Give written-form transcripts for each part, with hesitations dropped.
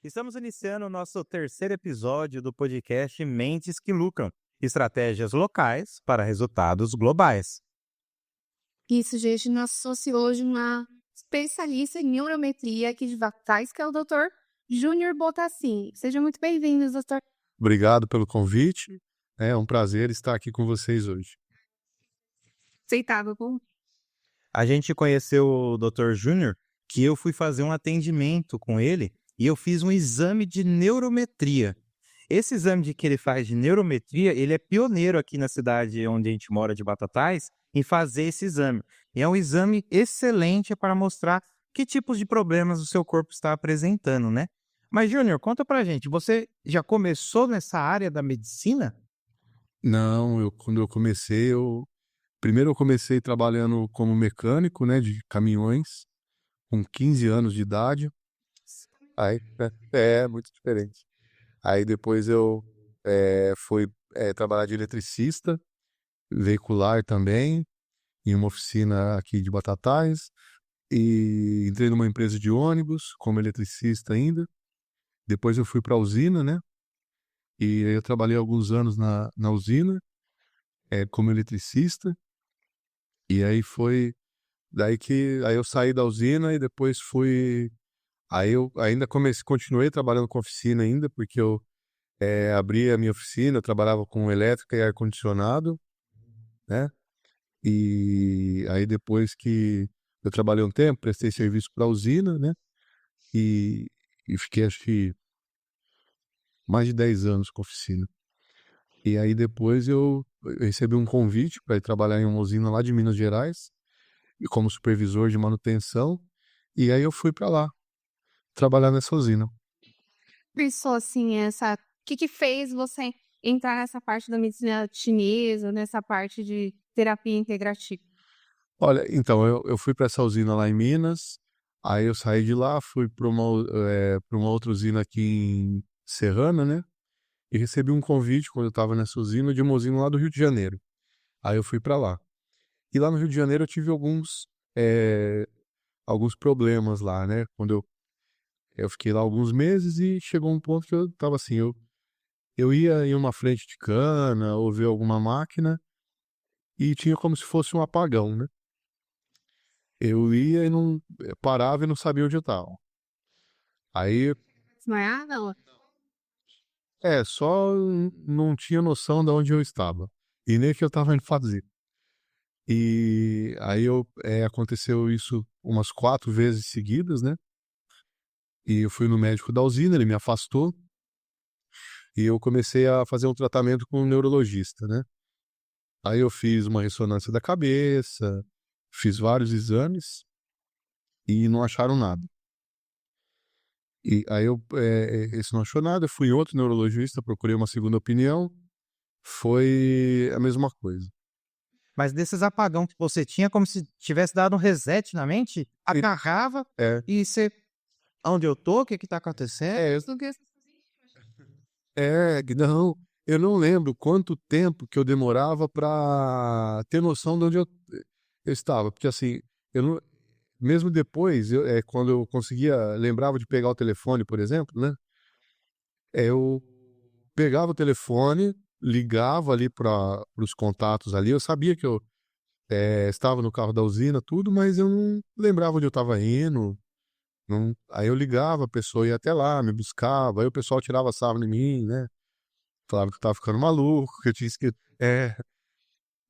Estamos iniciando o nosso terceiro episódio do podcast Mentes que Lucram, estratégias locais para resultados globais. Isso, gente, nós trouxe hoje uma especialista em neurometria aqui de Batatais, que é o Dr. Júnior Botassin. Seja muito bem-vindo, doutor. Obrigado pelo convite. É um prazer estar aqui com vocês hoje. Aceitável, bom? A gente conheceu o Dr. Júnior, que eu fui fazer um atendimento com ele e eu fiz um exame de neurometria. Esse exame que ele faz de neurometria, ele é pioneiro aqui na cidade onde a gente mora, de Batatais, em fazer esse exame. E é um exame excelente para mostrar que tipos de problemas o seu corpo está apresentando, né? Mas, Júnior, conta pra gente, você já começou nessa área da medicina? Não, quando eu comecei, primeiro eu comecei trabalhando como mecânico, né, de caminhões, com 15 anos de idade. Aí, é muito diferente. Aí depois eu fui trabalhar de eletricista, veicular também, em uma oficina aqui de Batatais. E entrei numa empresa de ônibus, como eletricista ainda. Depois eu fui para a usina, né? E aí eu trabalhei alguns anos na usina, como eletricista. E aí foi daí que aí eu saí da usina e depois fui. Aí eu ainda continuei trabalhando com oficina ainda, porque eu abri a minha oficina, eu trabalhava com elétrica e ar-condicionado, né? E aí depois que eu trabalhei um tempo, prestei serviço para a usina, né? E fiquei, acho que, mais de 10 anos com oficina. E aí depois eu recebi um convite para ir trabalhar em uma usina lá de Minas Gerais, e como supervisor de manutenção, e aí eu fui para lá, trabalhar nessa usina. Pensou assim, o que fez você entrar nessa parte da medicina chinesa, nessa parte de terapia integrativa? Olha, então, eu fui para essa usina lá em Minas, aí eu saí de lá, fui para uma outra usina aqui em Serrana, né? E recebi um convite quando eu estava nessa usina, de uma usina lá do Rio de Janeiro. Aí eu fui para lá. E lá no Rio de Janeiro eu tive alguns problemas lá, né? Quando eu fiquei lá alguns meses e chegou um ponto que eu tava assim, eu ia em uma frente de cana ou ver alguma máquina e tinha como se fosse um apagão, né? Eu ia e não parava e não sabia onde eu estava. Aí, Desmaiar, não? só não tinha noção de onde eu estava e nem o que eu estava indo fazer. E aí aconteceu isso umas 4 vezes seguidas, né? E eu fui no médico da usina, ele me afastou e eu comecei a fazer um tratamento com um neurologista, né? Aí eu fiz uma ressonância da cabeça, fiz vários exames e não acharam nada. E aí esse não achou nada, eu fui em outro neurologista, procurei uma segunda opinião, foi a mesma coisa. Mas desses apagão que você tinha, como se tivesse dado um reset na mente, agarrava É, e você... Onde eu tô? O que que tá acontecendo? não, eu não lembro quanto tempo que eu demorava para ter noção de onde eu estava, porque assim, eu não, mesmo depois, quando eu lembrava de pegar o telefone, por exemplo, né? Eu pegava o telefone, ligava ali para os contatos ali, eu sabia que eu estava no carro da usina, tudo, mas eu não lembrava onde eu estava indo. Não, aí eu ligava, a pessoa ia até lá, me buscava, aí o pessoal tirava sarro em mim, né? Falava que eu tava ficando maluco, que eu tinha esquecido.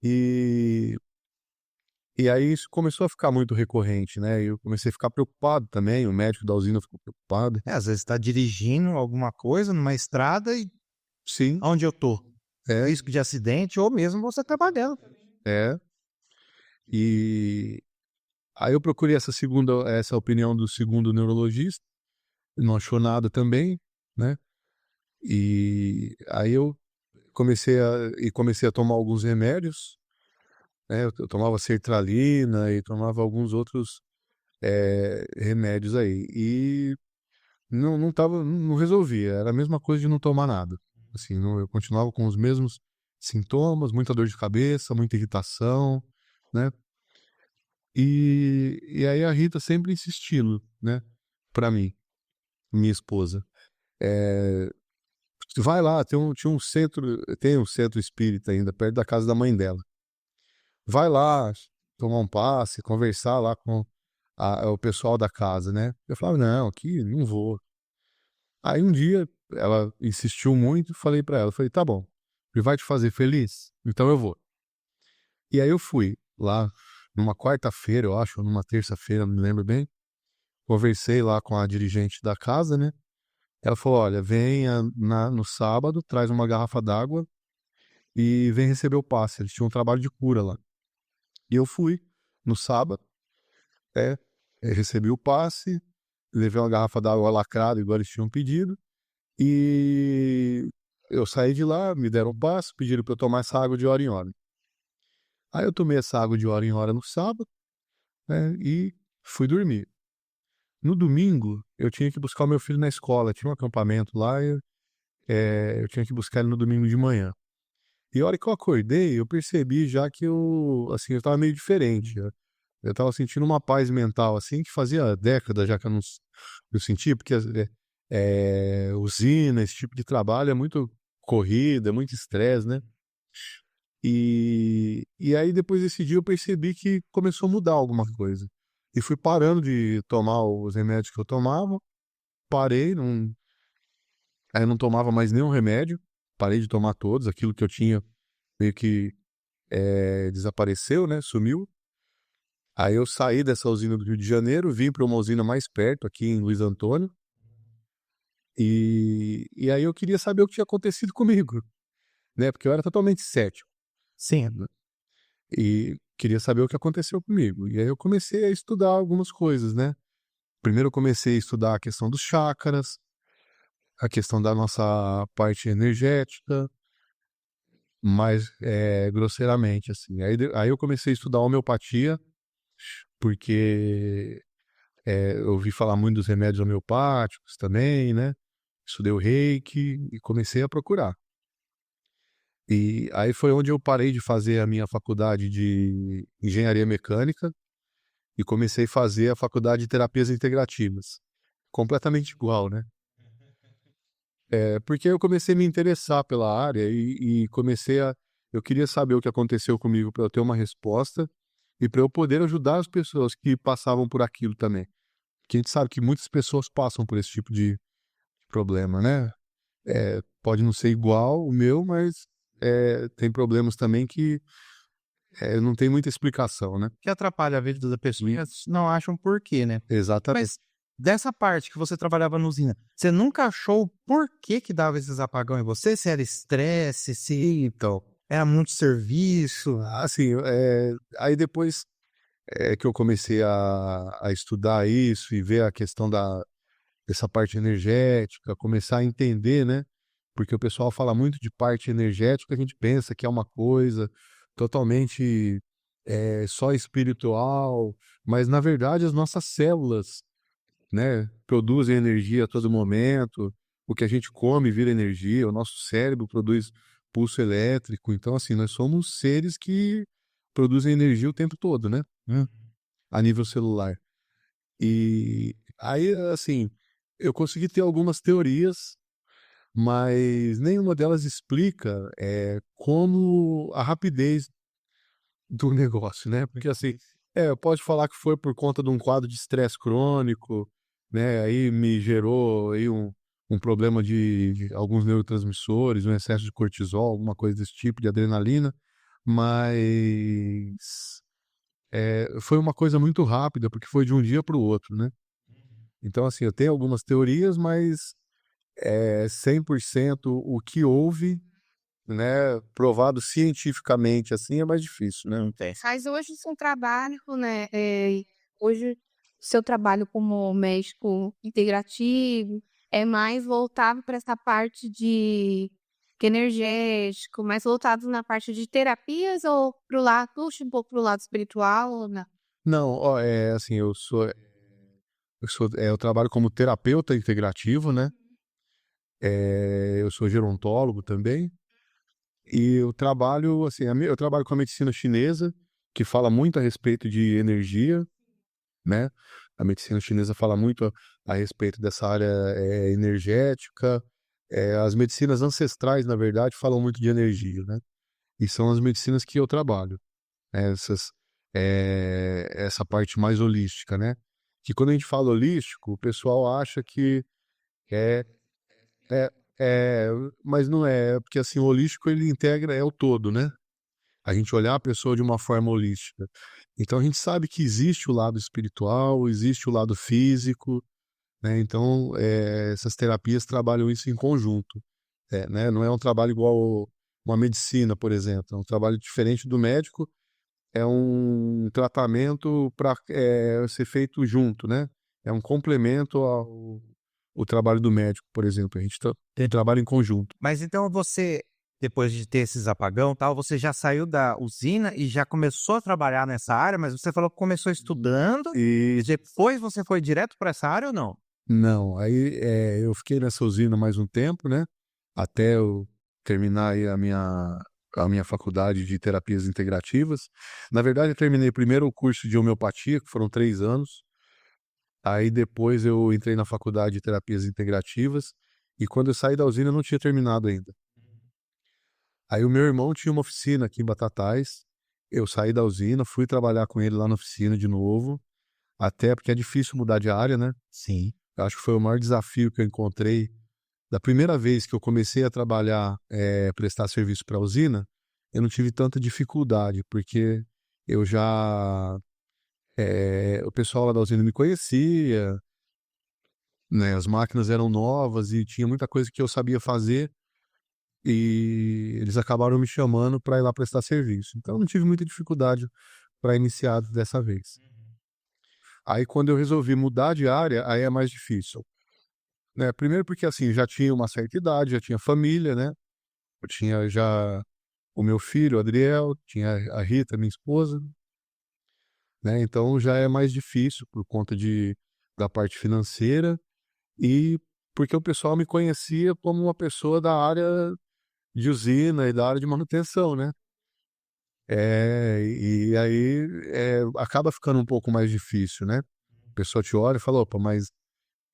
E, e aí isso começou a ficar muito recorrente, né? Eu comecei a ficar preocupado também, o médico da usina ficou preocupado. Às vezes está dirigindo alguma coisa numa estrada e Sim, onde eu tô? é, Risco de acidente ou mesmo você trabalhando. é. E aí eu procurei essa opinião do segundo neurologista, não achou nada também, né? E aí eu comecei a tomar alguns remédios, né? Eu tomava sertralina e tomava alguns outros remédios aí. E não resolvia. Era a mesma coisa de não tomar nada. Assim, eu continuava com os mesmos sintomas, muita dor de cabeça, muita irritação, né? E aí a Rita sempre insistindo, né? Pra mim, minha esposa. Vai lá, tem um centro espírita ainda, perto da casa da mãe dela. Vai lá, tomar um passe, conversar lá com o pessoal da casa, né? Eu falava, não, aqui não vou. Aí um dia ela insistiu muito, falei pra ela, falei, tá bom, vai te fazer feliz? Então eu vou. E aí eu fui lá numa quarta-feira, eu acho, ou numa terça-feira, não me lembro bem. Conversei lá com a dirigente da casa, né? Ela falou, olha, venha no sábado, traz uma garrafa d'água e vem receber o passe. Eles tinham um trabalho de cura lá. E eu fui no sábado, é, recebi o passe, levei uma garrafa d'água lacrada, igual eles tinham pedido, e eu saí de lá, me deram um passe, pediram para eu tomar essa água de hora em hora. Aí eu tomei essa água de hora em hora no sábado, né, e fui dormir. No domingo, eu tinha que buscar o meu filho na escola, tinha um acampamento lá, eu tinha que buscar ele no domingo de manhã. E a hora que eu acordei, eu percebi já que eu tava meio diferente. Eu tava sentindo uma paz mental, assim, que fazia décadas já que eu sentia, porque usina, esse tipo de trabalho é muito corrida, é muito estresse, né? E aí, depois desse dia, eu percebi que começou a mudar alguma coisa. E fui parando de tomar os remédios que eu tomava, parei, aí eu não tomava mais nenhum remédio, parei de tomar todos, aquilo que eu tinha meio que desapareceu, né? Sumiu. Aí eu saí dessa usina do Rio de Janeiro, vim para uma usina mais perto, aqui em Luiz Antônio, e aí eu queria saber o que tinha acontecido comigo, né? Porque eu era totalmente cético, Sim. né? E queria saber o que aconteceu comigo. E aí eu comecei a estudar algumas coisas, né? Primeiro eu comecei a estudar a questão dos chakras, a questão da nossa parte energética, mais grosseiramente, assim. Aí eu comecei a estudar homeopatia, porque eu ouvi falar muito dos remédios homeopáticos também, né? Estudei o Reiki e comecei a procurar. E aí foi onde eu parei de fazer a minha faculdade de engenharia mecânica e comecei a fazer a faculdade de terapias integrativas. Completamente igual, né? Porque eu comecei a me interessar pela área e eu queria saber o que aconteceu comigo para eu ter uma resposta e para eu poder ajudar as pessoas que passavam por aquilo também. Porque a gente sabe que muitas pessoas passam por esse tipo de problema, né? Pode não ser igual o meu, mas tem problemas também que não tem muita explicação, né? Que atrapalha a vida da pessoa e não acham por quê, né? Exatamente. Mas dessa parte que você trabalhava na usina, você nunca achou o porquê que dava esses apagão em você? Se era estresse, se Então, era muito serviço? assim, aí depois que eu comecei a estudar isso e ver a questão dessa parte energética, começar a entender, né? Porque o pessoal fala muito de parte energética, a gente pensa que é uma coisa totalmente só espiritual, mas na verdade as nossas células, né, produzem energia a todo momento, o que a gente come vira energia, o nosso cérebro produz pulso elétrico, então assim, nós somos seres que produzem energia o tempo todo, né? A nível celular. E aí, assim, eu consegui ter algumas teorias, mas nenhuma delas explica como a rapidez do negócio, né? Porque assim, pode falar que foi por conta de um quadro de estresse crônico, né? Aí me gerou aí um problema de alguns neurotransmissores, um excesso de cortisol, alguma coisa desse tipo, de adrenalina, mas foi uma coisa muito rápida, porque foi de um dia para o outro, né? Então, assim, eu tenho algumas teorias, mas 100% o que houve, né, provado cientificamente, assim, é mais difícil, né? Mas hoje o seu trabalho, né? Hoje o seu trabalho como médico integrativo é mais voltado para essa parte de energético, mais voltado na parte de terapias ou pro lado, puxa um pouco pro lado espiritual ou não? Não, ó, assim, eu trabalho como terapeuta integrativo, né? Eu sou gerontólogo também. E eu trabalho, assim, eu trabalho com a medicina chinesa, que fala muito a respeito de energia, né? A medicina chinesa fala muito a respeito dessa área energética. As medicinas ancestrais, na verdade, falam muito de energia, né? E são as medicinas que eu trabalho, né? Essa parte mais holística, né? Que quando a gente fala holístico, o pessoal acha que é, é, é, mas não é, porque assim, o holístico ele integra, é o todo, né? A gente olhar a pessoa de uma forma holística. Então a gente sabe que existe o lado espiritual, existe o lado físico, né? Então essas terapias trabalham isso em conjunto, né? Não é um trabalho igual uma medicina, por exemplo, é um trabalho diferente do médico, é um tratamento para ser feito junto, né? É um complemento ao trabalho do médico, por exemplo. A gente trabalha em conjunto. Mas então você, depois de ter esses apagão e tal, você já saiu da usina e já começou a trabalhar nessa área, mas você falou que começou estudando e depois você foi direto para essa área ou não? Não, aí eu fiquei nessa usina mais um tempo, né? Até eu terminar aí a minha faculdade de terapias integrativas. Na verdade, eu terminei primeiro o curso de homeopatia, que foram 3 anos. Aí depois eu entrei na faculdade de terapias integrativas. E quando eu saí da usina, eu não tinha terminado ainda. Aí o meu irmão tinha uma oficina aqui em Batatais. Eu saí da usina, fui trabalhar com ele lá na oficina de novo. Até porque é difícil mudar de área, né? Sim. Eu acho que foi o maior desafio que eu encontrei. Da primeira vez que eu comecei a trabalhar, prestar serviço para a usina, eu não tive tanta dificuldade, porque eu já. O pessoal lá da usina me conhecia, né? As máquinas eram novas e tinha muita coisa que eu sabia fazer e eles acabaram me chamando para ir lá prestar serviço. Então eu não tive muita dificuldade para iniciar dessa vez. Aí quando eu resolvi mudar de área, aí é mais difícil. Né? Primeiro porque assim, já tinha uma certa idade, já tinha família, né? Eu tinha já o meu filho, o Adriel, tinha a Rita, minha esposa, né? Então já é mais difícil por conta da parte financeira e porque o pessoal me conhecia como uma pessoa da área de usina e da área de manutenção, né? E aí acaba ficando um pouco mais difícil, né? A pessoa te olha e fala, opa, mas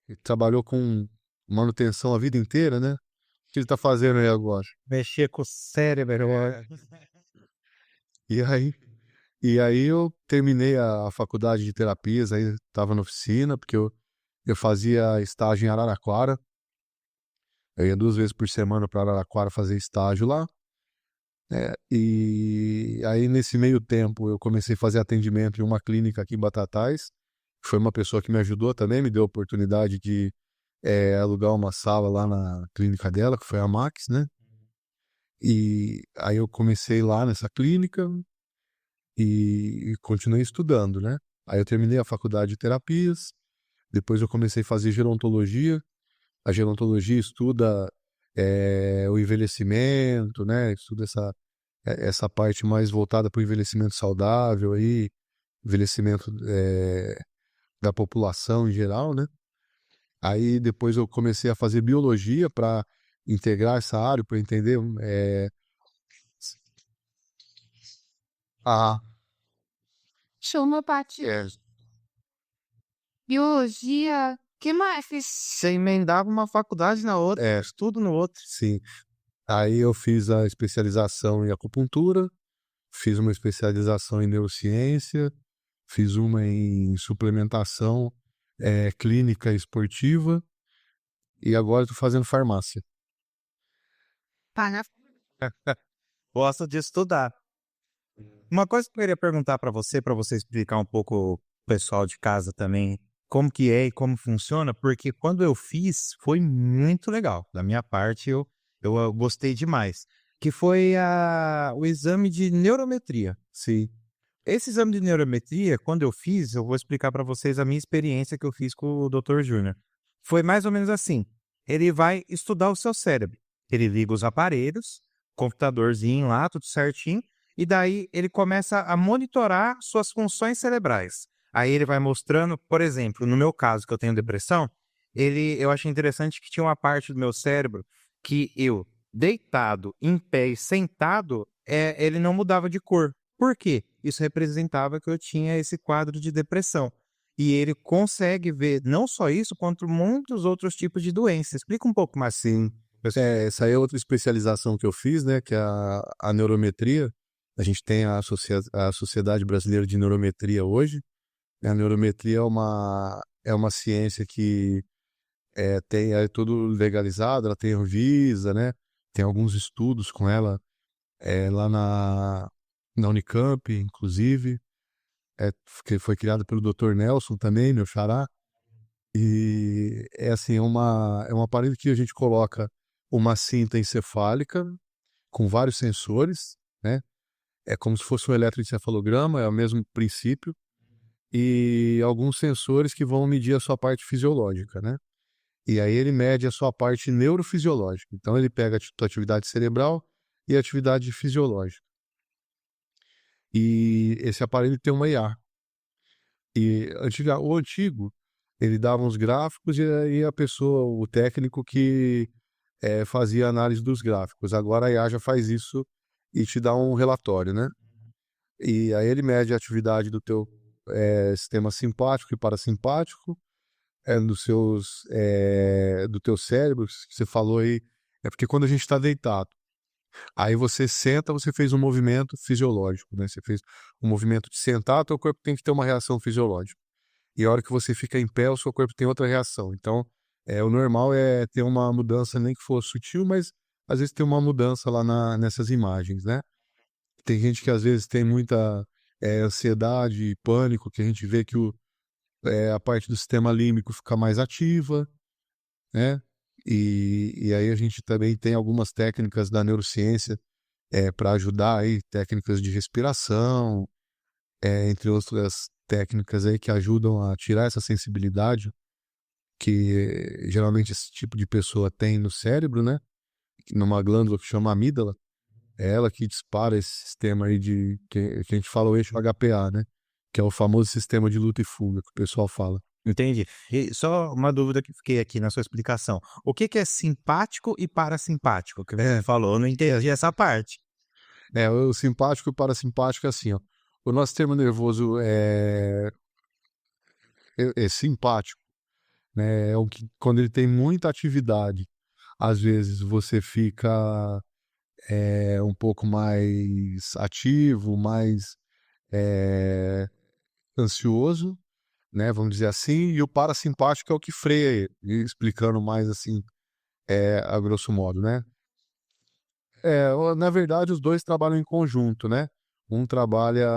ele trabalhou com manutenção a vida inteira, né? O que ele tá fazendo aí agora? Mexer com o cérebro. E aí, e aí eu terminei a faculdade de terapias, aí estava na oficina, porque eu fazia estágio em Araraquara. Eu ia 2 vezes por semana para Araraquara fazer estágio lá. E aí, nesse meio tempo, eu comecei a fazer atendimento em uma clínica aqui em Batatais. Foi uma pessoa que me ajudou também, me deu a oportunidade de alugar uma sala lá na clínica dela, que foi a Max, né? E aí eu comecei lá nessa clínica e continuei estudando, né? Aí eu terminei a faculdade de terapias, depois eu comecei a fazer gerontologia. A gerontologia estuda o envelhecimento, né? Estuda essa parte mais voltada para o envelhecimento saudável, aí, envelhecimento da população em geral, né? Aí depois eu comecei a fazer biologia para integrar essa área, para entender a Homeopatia, biologia, que mais? Você emendava uma faculdade na outra, estudo no outro. sim. Aí eu fiz a especialização em acupuntura, fiz uma especialização em neurociência, fiz uma em suplementação clínica esportiva e agora estou fazendo farmácia. Para Gosto de estudar. Uma coisa que eu queria perguntar para você explicar um pouco o pessoal de casa também, como que é e como funciona, porque quando eu fiz foi muito legal. Da minha parte, eu gostei demais. Que foi o exame de neurometria. Sim, Esse exame de neurometria, quando eu fiz, eu vou explicar para vocês a minha experiência que eu fiz com o Dr. Júnior. Foi mais ou menos assim. Ele vai estudar o seu cérebro. Ele liga os aparelhos, computadorzinho lá, tudo certinho, e daí ele começa a monitorar suas funções cerebrais. Aí ele vai mostrando, por exemplo, no meu caso, que eu tenho depressão, eu achei interessante que tinha uma parte do meu cérebro que eu, deitado, em pé e sentado, ele não mudava de cor. Por quê? Isso representava que eu tinha esse quadro de depressão. e ele consegue ver não só isso, quanto muitos outros tipos de doenças. Explica um pouco mais. Sim. Essa aí é outra especialização que eu fiz, né? Que é a neurometria. A gente tem a Sociedade Brasileira de Neurometria hoje. A neurometria é uma ciência que é tudo legalizado, ela tem Anvisa, né? Tem alguns estudos com ela lá na Unicamp, inclusive, que foi criada pelo Dr. Nelson também, meu xará. E é assim, é um aparelho que a gente coloca uma cinta encefálica com vários sensores, né? É como se fosse um eletroencefalograma, é o mesmo princípio, e alguns sensores que vão medir a sua parte fisiológica, né? E aí ele mede a sua parte neurofisiológica. Então ele pega a tua atividade cerebral e a atividade fisiológica. E esse aparelho tem uma IA. E o antigo, ele dava uns gráficos e aí a pessoa, o técnico que fazia análise dos gráficos. Agora a IA já faz isso e te dá um relatório, né? E aí ele mede a atividade do teu sistema simpático e parasimpático, do teu cérebro, que você falou aí. É porque quando a gente está deitado, aí você senta, você fez um movimento fisiológico, né? Você fez um movimento de sentar, teu corpo tem que ter uma reação fisiológica. E a hora que você fica em pé, o seu corpo tem outra reação. Então, o normal é ter uma mudança, nem que for sutil, mas às vezes tem uma mudança lá nessas imagens, né? Tem gente que às vezes tem muita ansiedade e pânico, que a gente vê que a parte do sistema límbico fica mais ativa, né? E aí a gente também tem algumas técnicas da neurociência para ajudar aí, técnicas de respiração, entre outras técnicas aí que ajudam a tirar essa sensibilidade que geralmente esse tipo de pessoa tem no cérebro, né? Numa glândula que chama amígdala, é ela que dispara esse sistema aí que a gente fala o eixo HPA, né? Que é o famoso sistema de luta e fuga que o pessoal fala. Entendi. E só uma dúvida que fiquei aqui na sua explicação. O que é simpático e parasimpático? Que você falou, eu não entendi essa parte. O simpático e o parasimpático é assim, ó. O nosso sistema nervoso é simpático, né? É o que, quando ele tem muita atividade, às vezes você fica um pouco mais ativo, mais ansioso, né? Vamos dizer assim, e o parasimpático é o que freia ele, explicando mais assim, a grosso modo, né? Na verdade, os dois trabalham em conjunto, né? Um trabalha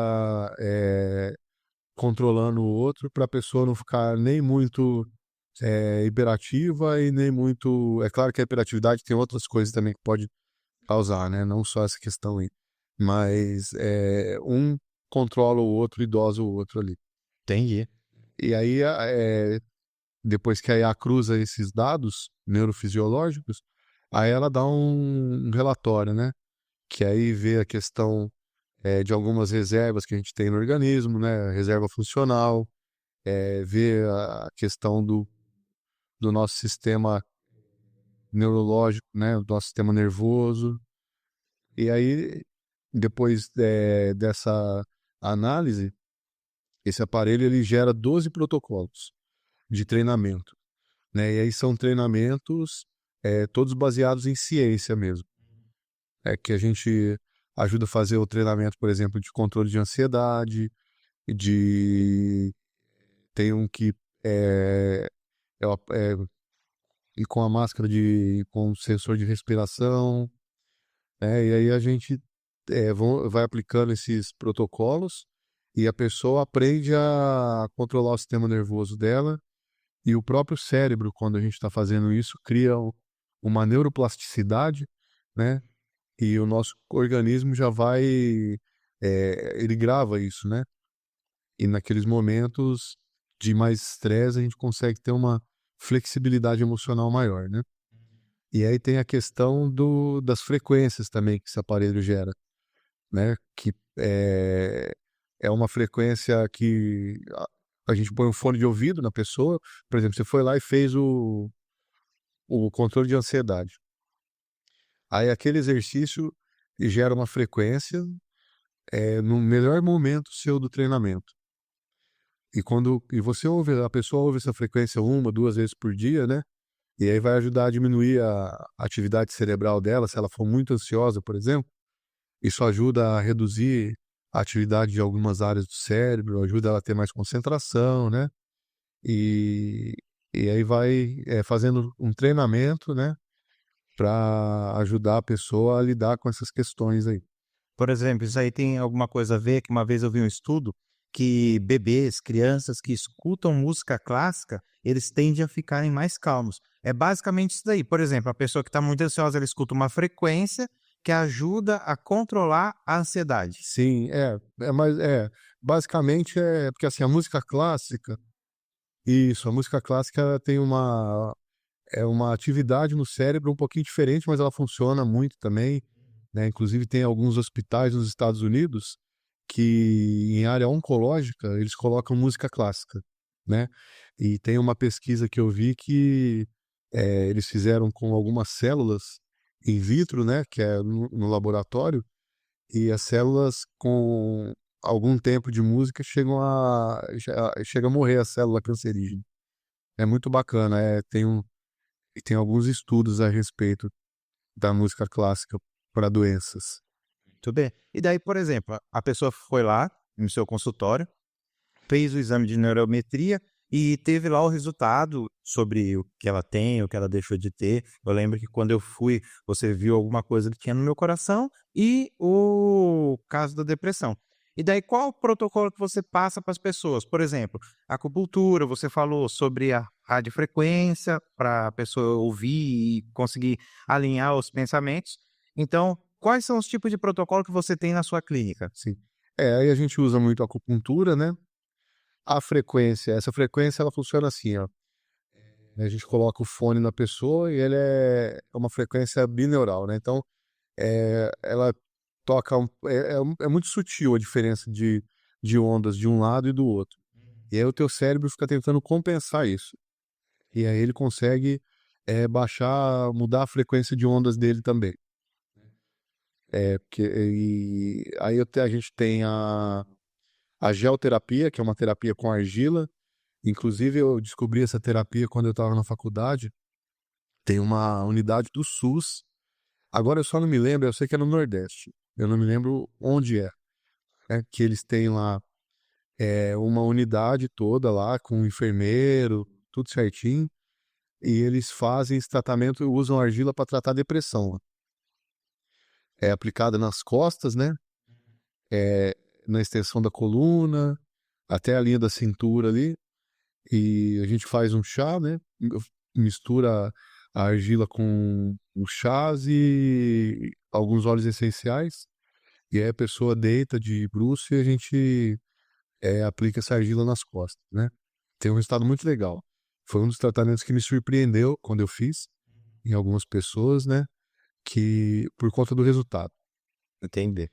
controlando o outro para a pessoa não ficar nem muito hiperativa e nem muito. É claro que a hiperatividade tem outras coisas também que pode causar, né? Não só essa questão aí. Mas um controla o outro e dosa o outro ali. Entendi. E aí, depois que a IA cruza esses dados neurofisiológicos, aí ela dá um relatório, né? Que aí vê a questão de algumas reservas que a gente tem no organismo, né? Reserva funcional, vê a questão do nosso sistema neurológico, né? Do nosso sistema nervoso. E aí, depois dessa análise, esse aparelho ele gera 12 protocolos de treinamento, né? E aí são treinamentos todos baseados em ciência mesmo. Que a gente ajuda a fazer o treinamento, por exemplo, de controle de ansiedade, tem um que e com a máscara com sensor de respiração, né? E aí a gente vai aplicando esses protocolos e a pessoa aprende a controlar o sistema nervoso dela e o próprio cérebro, quando a gente está fazendo isso, cria uma neuroplasticidade, né? E o nosso organismo já vai, ele grava isso, né? E naqueles momentos de mais estresse a gente consegue ter uma flexibilidade emocional maior, né? E aí tem a questão das frequências também que esse aparelho gera, né? Que é uma frequência que a gente põe um fone de ouvido na pessoa. Por exemplo, você foi lá e fez o controle de ansiedade. Aí aquele exercício gera uma frequência no melhor momento seu do treinamento. E você ouve, a pessoa ouve essa frequência 1, 2 vezes por dia, né? E aí vai ajudar a diminuir a atividade cerebral dela, se ela for muito ansiosa, por exemplo. Isso ajuda a reduzir a atividade de algumas áreas do cérebro, ajuda ela a ter mais concentração, né? E, e aí vai fazendo um treinamento, né? Para ajudar a pessoa a lidar com essas questões aí. Por exemplo, isso aí tem alguma coisa a ver, que uma vez eu vi um estudo que bebês, crianças que escutam música clássica, eles tendem a ficarem mais calmos. É basicamente isso daí. Por exemplo, a pessoa que está muito ansiosa, ela escuta uma frequência que ajuda a controlar a ansiedade. Sim, mas basicamente porque assim, a música clássica, a música clássica tem uma atividade no cérebro um pouquinho diferente, mas ela funciona muito também, né? Inclusive tem alguns hospitais nos Estados Unidos que em área oncológica eles colocam música clássica, né? E tem uma pesquisa que eu vi que eles fizeram com algumas células in vitro, né? Que é no laboratório, e as células com algum tempo de música chega a morrer a célula cancerígena. É muito bacana, e tem alguns estudos a respeito da música clássica para doenças. Tudo bem? E daí, por exemplo, a pessoa foi lá no seu consultório, fez o exame de neurometria e teve lá o resultado sobre o que ela tem, o que ela deixou de ter. Eu lembro que quando eu fui, você viu alguma coisa que tinha no meu coração e o caso da depressão. E daí, qual o protocolo que você passa para as pessoas? Por exemplo, acupuntura, você falou sobre a radiofrequência para a pessoa ouvir e conseguir alinhar os pensamentos. Então, quais são os tipos de protocolo que você tem na sua clínica? Sim. Aí a gente usa muito a acupuntura, né? Essa frequência ela funciona assim, ó. A gente coloca o fone na pessoa e ele é uma frequência bineural, né? Então, ela toca. É muito sutil a diferença de ondas de um lado e do outro. E aí o teu cérebro fica tentando compensar isso. E aí ele consegue mudar a frequência de ondas dele também. A gente tem a geoterapia, que é uma terapia com argila. Inclusive, eu descobri essa terapia quando eu estava na faculdade. Tem uma unidade do SUS. Agora eu só não me lembro, eu sei que é no Nordeste. Eu não me lembro onde é. Que eles têm lá uma unidade toda lá, com um enfermeiro, tudo certinho. E eles fazem esse tratamento e usam argila para tratar depressão. É aplicada nas costas, né? Na extensão da coluna, até a linha da cintura ali. E a gente faz um chá, né? Mistura a argila com os chás e alguns óleos essenciais. E aí a pessoa deita de bruço e a gente aplica essa argila nas costas, né? Tem um resultado muito legal. Foi um dos tratamentos que me surpreendeu quando eu fiz em algumas pessoas, né? Que por conta do resultado. Entender.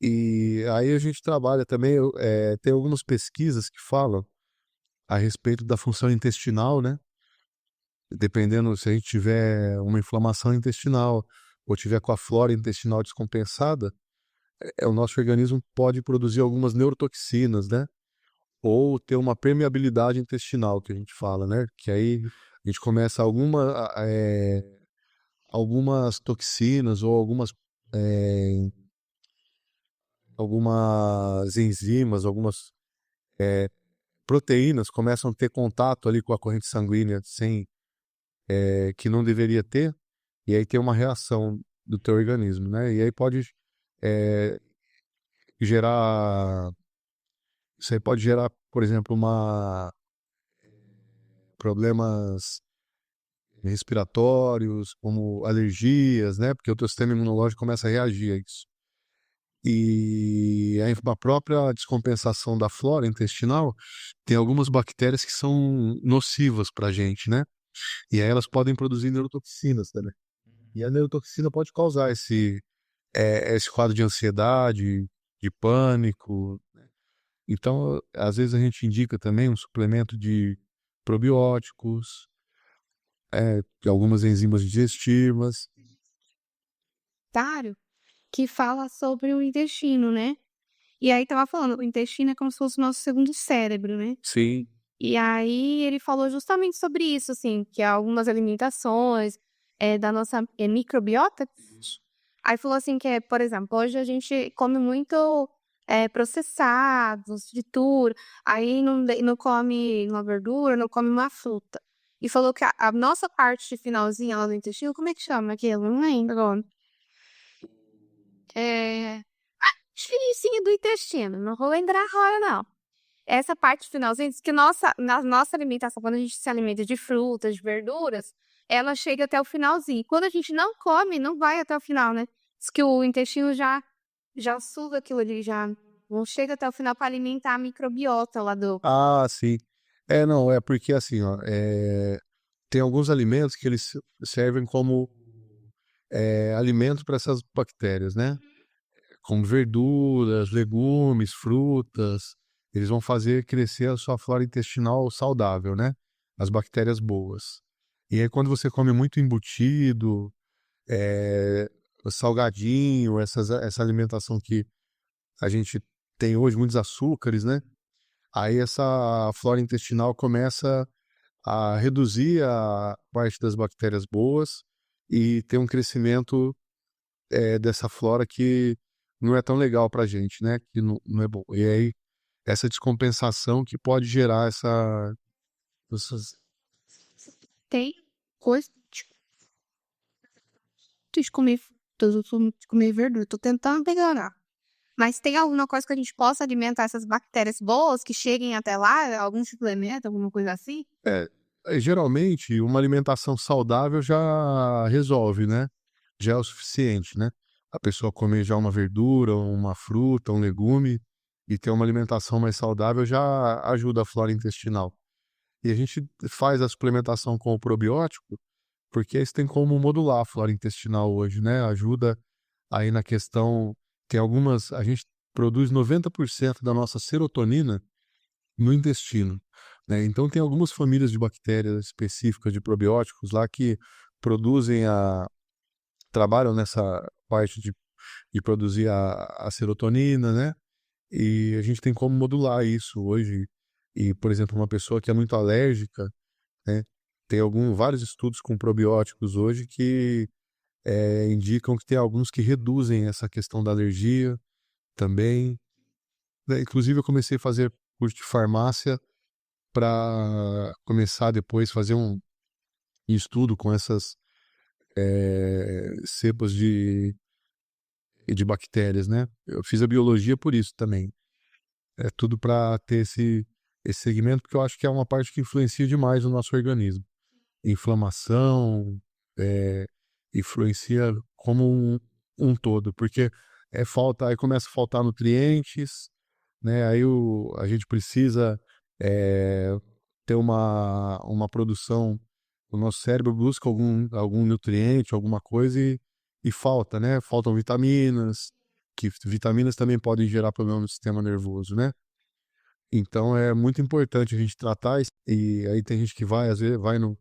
E aí a gente trabalha também, tem algumas pesquisas que falam a respeito da função intestinal, né? Dependendo se a gente tiver uma inflamação intestinal ou tiver com a flora intestinal descompensada, o nosso organismo pode produzir algumas neurotoxinas, né? Ou ter uma permeabilidade intestinal, que a gente fala, né? Que aí a gente começa algumas toxinas ou algumas enzimas, algumas proteínas começam a ter contato ali com a corrente sanguínea sem que não deveria ter, e aí tem uma reação do teu organismo, né? E aí é, gerar, isso aí pode gerar, por exemplo, problemas respiratórios, como alergias, né? Porque o teu sistema imunológico começa a reagir a isso. E a própria descompensação da flora intestinal tem algumas bactérias que são nocivas para a gente, né? E aí elas podem produzir neurotoxinas também. E a neurotoxina pode causar esse quadro de ansiedade, de pânico. Então, às vezes a gente indica também um suplemento de probióticos, de algumas enzimas digestivas. Dário, que fala sobre o intestino, né? E aí tava falando, o intestino é como se fosse o nosso segundo cérebro, né? Sim. E aí ele falou justamente sobre isso, assim, que algumas alimentações da nossa microbiota. Aí falou assim que, por exemplo, hoje a gente come muito processados, fritura, aí não come uma verdura, não come uma fruta. E falou que a nossa parte finalzinha lá no intestino, como é que chama aquilo? Não lembro agora. É... Sim, do intestino, não vou lembrar agora, não. Essa parte finalzinha, diz que na nossa alimentação, quando a gente se alimenta de frutas, de verduras, ela chega até o finalzinho. E quando a gente não come, não vai até o final, né? Diz que o intestino já suga aquilo ali, já não chega até o final para alimentar a microbiota lá do. Ah, sim. Não, é porque assim, ó, tem alguns alimentos que eles servem como alimento para essas bactérias, né? Como verduras, legumes, frutas. Eles vão fazer crescer a sua flora intestinal saudável, né? As bactérias boas. E aí, quando você come muito embutido, salgadinho, essa alimentação que a gente tem hoje, muitos açúcares, né? Aí essa flora intestinal começa a reduzir a parte das bactérias boas e ter um crescimento dessa flora que não é tão legal pra gente, né? Que não é bom. E aí, essa descompensação que pode gerar essas... Tem coisa de comer frutas, de comer verdura. Tô tentando melhorar. Mas tem alguma coisa que a gente possa alimentar essas bactérias boas que cheguem até lá? Algum suplemento, alguma coisa assim? Geralmente, uma alimentação saudável já resolve, né? Já é o suficiente, né? A pessoa comer já uma verdura, uma fruta, um legume e ter uma alimentação mais saudável já ajuda a flora intestinal. E a gente faz a suplementação com o probiótico porque isso tem como modular a flora intestinal hoje, né? Ajuda aí na questão. Tem algumas. A gente produz 90% da nossa serotonina no intestino, né? Então tem algumas famílias de bactérias específicas de probióticos lá que produzem trabalham nessa parte de produzir a serotonina, né? E a gente tem como modular isso hoje. E, por exemplo, uma pessoa que é muito alérgica, né? Tem vários estudos com probióticos hoje que indicam que tem alguns que reduzem essa questão da alergia também, né? Inclusive, eu comecei a fazer curso de farmácia para começar depois fazer um estudo com essas cepas de bactérias, né? Eu fiz a biologia por isso também. É tudo para ter esse segmento, porque eu acho que é uma parte que influencia demais o nosso organismo. Inflamação, influencia como um todo, porque aí começa a faltar nutrientes, né? Aí a gente precisa ter uma produção, o nosso cérebro busca algum nutriente, alguma coisa e falta, né? Faltam vitaminas, que vitaminas também podem gerar problema no sistema nervoso, né? Então é muito importante a gente tratar isso. E aí tem gente que às vezes vai no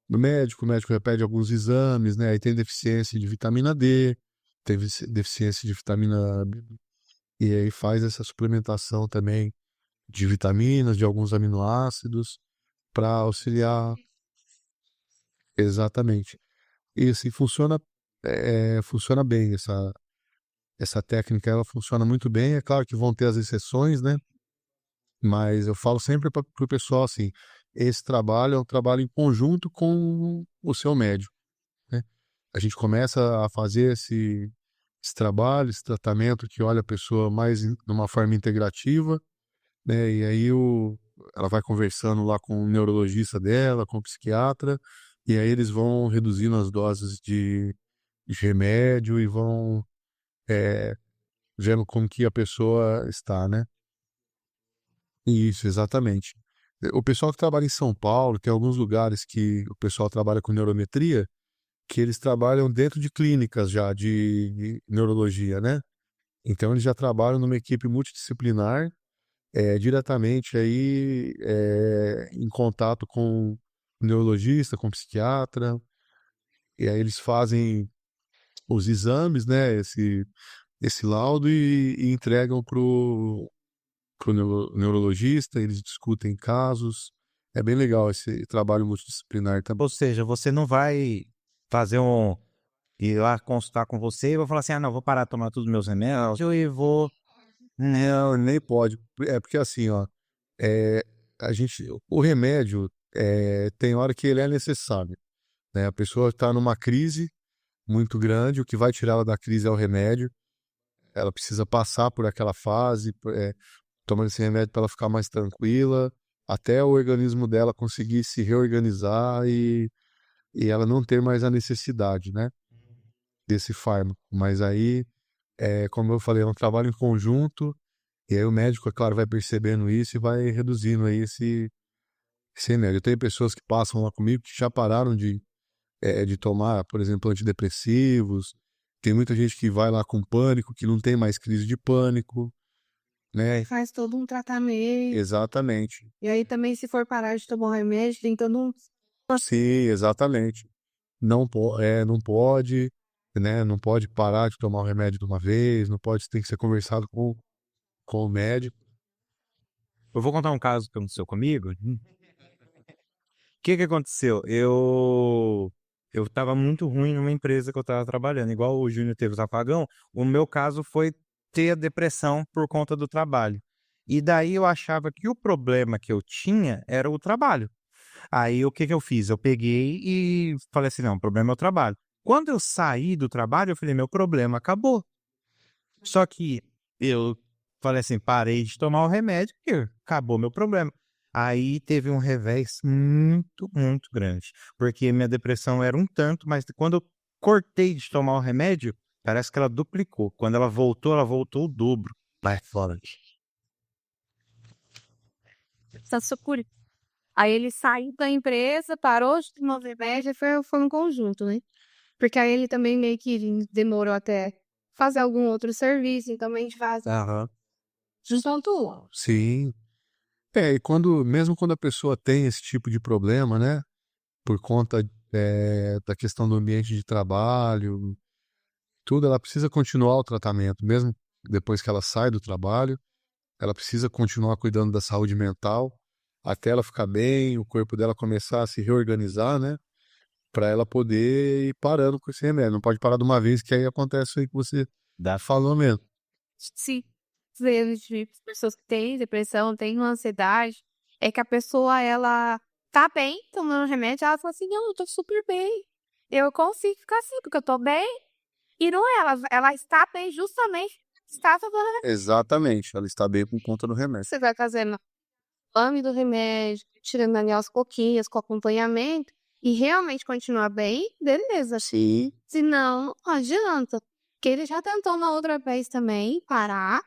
médico, o médico repete alguns exames, né? Aí tem deficiência de vitamina D, tem deficiência de vitamina B, e aí faz essa suplementação também de vitaminas, de alguns aminoácidos, para auxiliar exatamente. E assim funciona bem essa técnica, ela funciona muito bem. É claro que vão ter as exceções, né? Mas eu falo sempre para o pessoal assim: esse trabalho é um trabalho em conjunto com o seu médico, né? A gente começa a fazer esse trabalho, esse tratamento que olha a pessoa mais de uma forma integrativa, né? E aí ela vai conversando lá com o neurologista dela, com o psiquiatra, e aí eles vão reduzindo as doses de remédio e vão vendo como que a pessoa está, né? Isso, exatamente. O pessoal que trabalha em São Paulo, tem alguns lugares que o pessoal trabalha com neurometria, que eles trabalham dentro de clínicas já de neurologia, né? Então eles já trabalham numa equipe multidisciplinar, diretamente aí em contato com o neurologista, com o psiquiatra, e aí eles fazem os exames, né? esse laudo e entregam pro neurologista, eles discutem casos. É bem legal esse trabalho multidisciplinar também. Ou seja, você não vai fazer ir lá consultar com você e vou falar assim, não, vou parar de tomar todos os meus remédios e vou... Não, nem pode. É porque assim, ó, é, o remédio, tem hora que ele é necessário, né? A pessoa está numa crise muito grande, o que vai tirá-la da crise é o remédio. Ela precisa passar por aquela fase, tomando esse remédio para ela ficar mais tranquila, até o organismo dela conseguir se reorganizar e ela não ter mais a necessidade, né, desse fármaco. Mas aí, como eu falei, é um trabalho em conjunto, e aí o médico, é claro, vai percebendo isso e vai reduzindo aí esse remédio. Eu tenho pessoas que passam lá comigo que já pararam de tomar, por exemplo, antidepressivos. Tem muita gente que vai lá com pânico, que não tem mais crise de pânico, né? Faz todo um tratamento. Exatamente. E aí também, se for parar de tomar o remédio, tem todo um. Sim, exatamente. Não pode, né? Não pode parar de tomar o remédio de uma vez, não pode, tem que ser conversado com o médico. Eu vou contar um caso que aconteceu comigo. O que aconteceu? Eu estava muito ruim numa empresa que eu estava trabalhando. Igual o Júnior teve os apagão, o meu caso foi ter a depressão por conta do trabalho. E daí eu achava que o problema que eu tinha era o trabalho. Aí o que eu fiz? Eu peguei e falei assim, não, o problema é o trabalho. Quando eu saí do trabalho, eu falei, meu problema acabou. Só que eu falei assim, parei de tomar o remédio e acabou meu problema. Aí teve um revés muito, muito grande, porque minha depressão era um tanto, mas quando eu cortei de tomar o remédio, parece que ela duplicou. Quando ela voltou o dobro. Vai fora. Essa sucuri. Aí ele saiu da empresa, parou de tomar o remédio e foi um conjunto, né? Porque aí ele também meio que demorou até fazer algum outro serviço, então a gente faz Aham. junto. Sim. E mesmo quando a pessoa tem esse tipo de problema, né? Por conta, da questão do ambiente de trabalho, tudo, ela precisa continuar o tratamento, mesmo depois que ela sai do trabalho, ela precisa continuar cuidando da saúde mental, até ela ficar bem, o corpo dela começar a se reorganizar, né? Para ela poder ir parando com esse remédio. Não pode parar de uma vez, que aí acontece isso aí que você Dá. falou mesmo. Sim. Vezes de pessoas que têm depressão, têm ansiedade, é que a pessoa, ela tá bem tomando remédio, ela fala assim, não, eu tô super bem. Eu consigo ficar assim, porque eu tô bem. E não é, ela está bem justamente, está tomando remédio. Exatamente, ela está bem por conta do remédio. Você vai fazendo exame do remédio, tirando ali aos pouquinhos, com acompanhamento, e realmente continuar bem, beleza. Sim. Se não, não adianta. Porque ele já tentou uma outra vez também parar.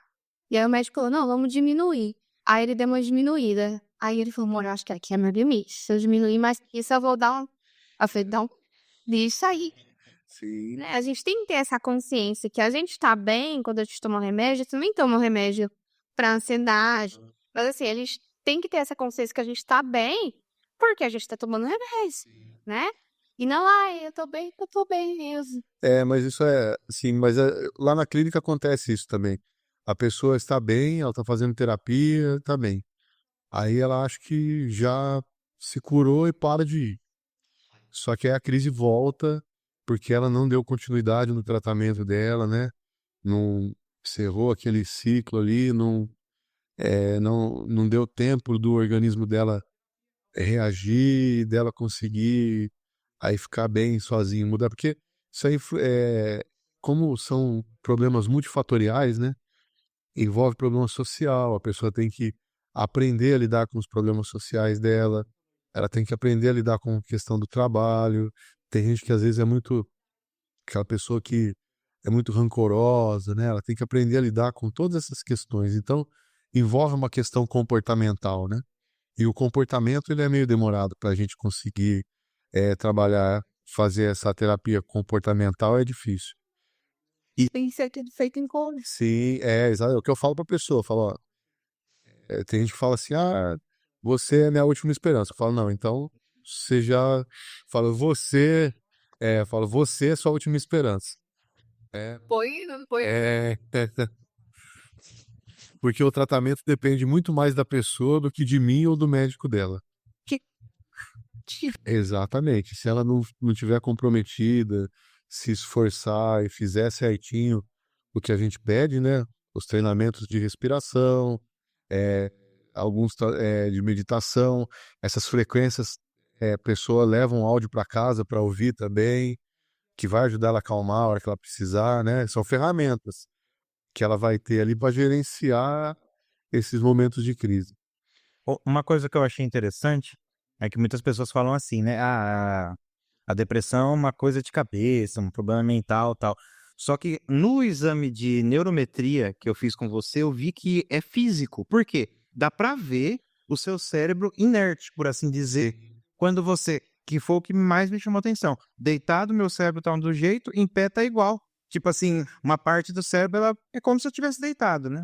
E aí o médico falou, não, vamos diminuir. Aí ele deu uma diminuída. Aí ele falou, amor, eu acho que aqui é meu limite. Se eu diminuir mais que isso, eu vou dar um... Eu falei, não, deixa aí. Sim. Né? A gente tem que ter essa consciência que a gente tá bem quando a gente toma um remédio. A gente também toma um remédio pra ansiedade. Mas assim, a gente tem que ter essa consciência que a gente tá bem porque a gente tá tomando remédio, né? E não, eu tô bem mesmo. Mas isso sim, mas lá na clínica acontece isso também. A pessoa está bem, ela está fazendo terapia, está bem. Aí ela acha que já se curou e para de ir. Só que aí a crise volta porque ela não deu continuidade no tratamento dela, né? Não encerrou aquele ciclo ali, não deu tempo do organismo dela reagir, dela conseguir aí ficar bem sozinho, mudar, porque isso aí, como são problemas multifatoriais, né? Envolve problema social, a pessoa tem que aprender a lidar com os problemas sociais dela, ela tem que aprender a lidar com a questão do trabalho. Tem gente que às vezes aquela pessoa que é muito rancorosa, né? Ela tem que aprender a lidar com todas essas questões. Então, envolve uma questão comportamental, né? E o comportamento ele é meio demorado para a gente conseguir trabalhar, fazer essa terapia comportamental é difícil. Tem que ser tudo feito em conta. Sim, exato. É o que eu falo para a pessoa. Eu falo, ó, tem gente que fala assim, você é minha última esperança. Eu falo, não, então você já fala, você é sua última esperança. É, Foi. é, porque o tratamento depende muito mais da pessoa do que de mim ou do médico dela. Que- Exatamente. Se ela não tiver comprometida, se esforçar e fizer certinho o que a gente pede, né? Os treinamentos de respiração, é, de meditação, essas frequências, a pessoa leva um áudio para casa para ouvir também, que vai ajudar ela a acalmar a hora que ela precisar, né? São ferramentas que ela vai ter ali para gerenciar esses momentos de crise. Uma coisa que eu achei interessante é que muitas pessoas falam assim, né? A depressão é uma coisa de cabeça, um problema mental, tal. Só que no exame de neurometria que eu fiz com você, eu vi que é físico. Por quê? Dá pra ver o seu cérebro inerte, por assim dizer. Quando você, que foi o que mais me chamou atenção, deitado, meu cérebro tá do jeito, em pé tá igual. Tipo assim, uma parte do cérebro, ela é como se eu tivesse deitado, né?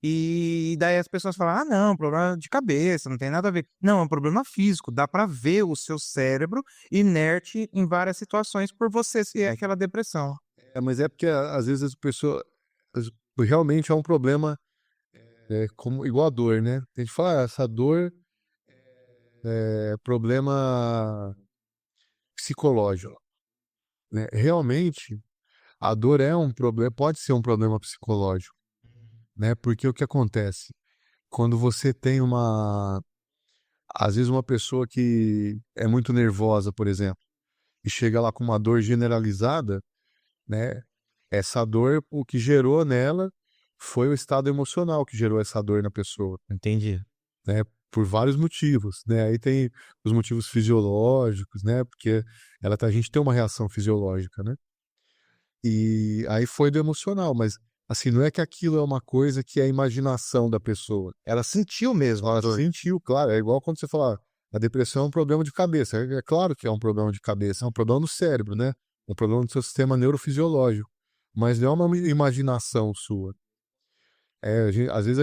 E daí as pessoas falam: ah, não, problema de cabeça, não tem nada a ver. Não, é um problema físico. Dá pra ver o seu cérebro inerte em várias situações por você se é aquela depressão. Mas é porque às vezes a pessoa realmente é um problema como igual a dor, né? Tem gente que fala, essa dor é problema psicológico, né? Realmente, a dor é um problema, pode ser um problema psicológico, né? Porque o que acontece? Quando você tem às vezes uma pessoa que é muito nervosa, por exemplo, e chega lá com uma dor generalizada, né? Essa dor, o que gerou nela foi o estado emocional que gerou essa dor na pessoa, Entendi. né? Por vários motivos, né? Aí tem os motivos fisiológicos, né? Porque a gente tem uma reação fisiológica, né? E aí foi do emocional, mas assim, não é que aquilo é uma coisa que é a imaginação da pessoa. Ela sentiu mesmo a Ela dor. sentiu, claro, é igual quando você fala, a depressão é um problema de cabeça. É claro que é um problema de cabeça, é um problema no cérebro, né? Um problema do seu sistema neurofisiológico. Mas não é uma imaginação sua. Às vezes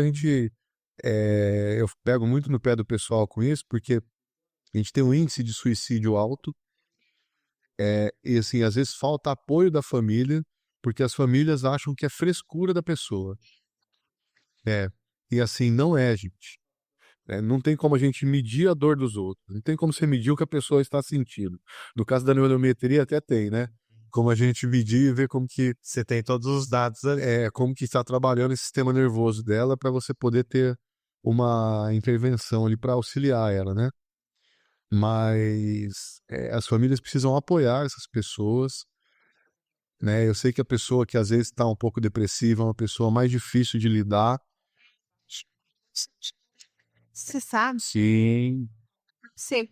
eu pego muito no pé do pessoal com isso, porque a gente tem um índice de suicídio alto, e assim, às vezes falta apoio da família, porque as famílias acham que é frescura da pessoa. É, e assim, não é, gente. Não tem como a gente medir a dor dos outros. Não tem como você medir o que a pessoa está sentindo. No caso da neurometria até tem, né? Como a gente medir e ver como que Você tem todos os dados ali. como que está trabalhando esse sistema nervoso dela para você poder ter uma intervenção ali para auxiliar ela, né? Mas as famílias precisam apoiar essas pessoas, né? Eu sei que a pessoa que às vezes está um pouco depressiva é uma pessoa mais difícil de lidar. Você sabe? Sim. Sim.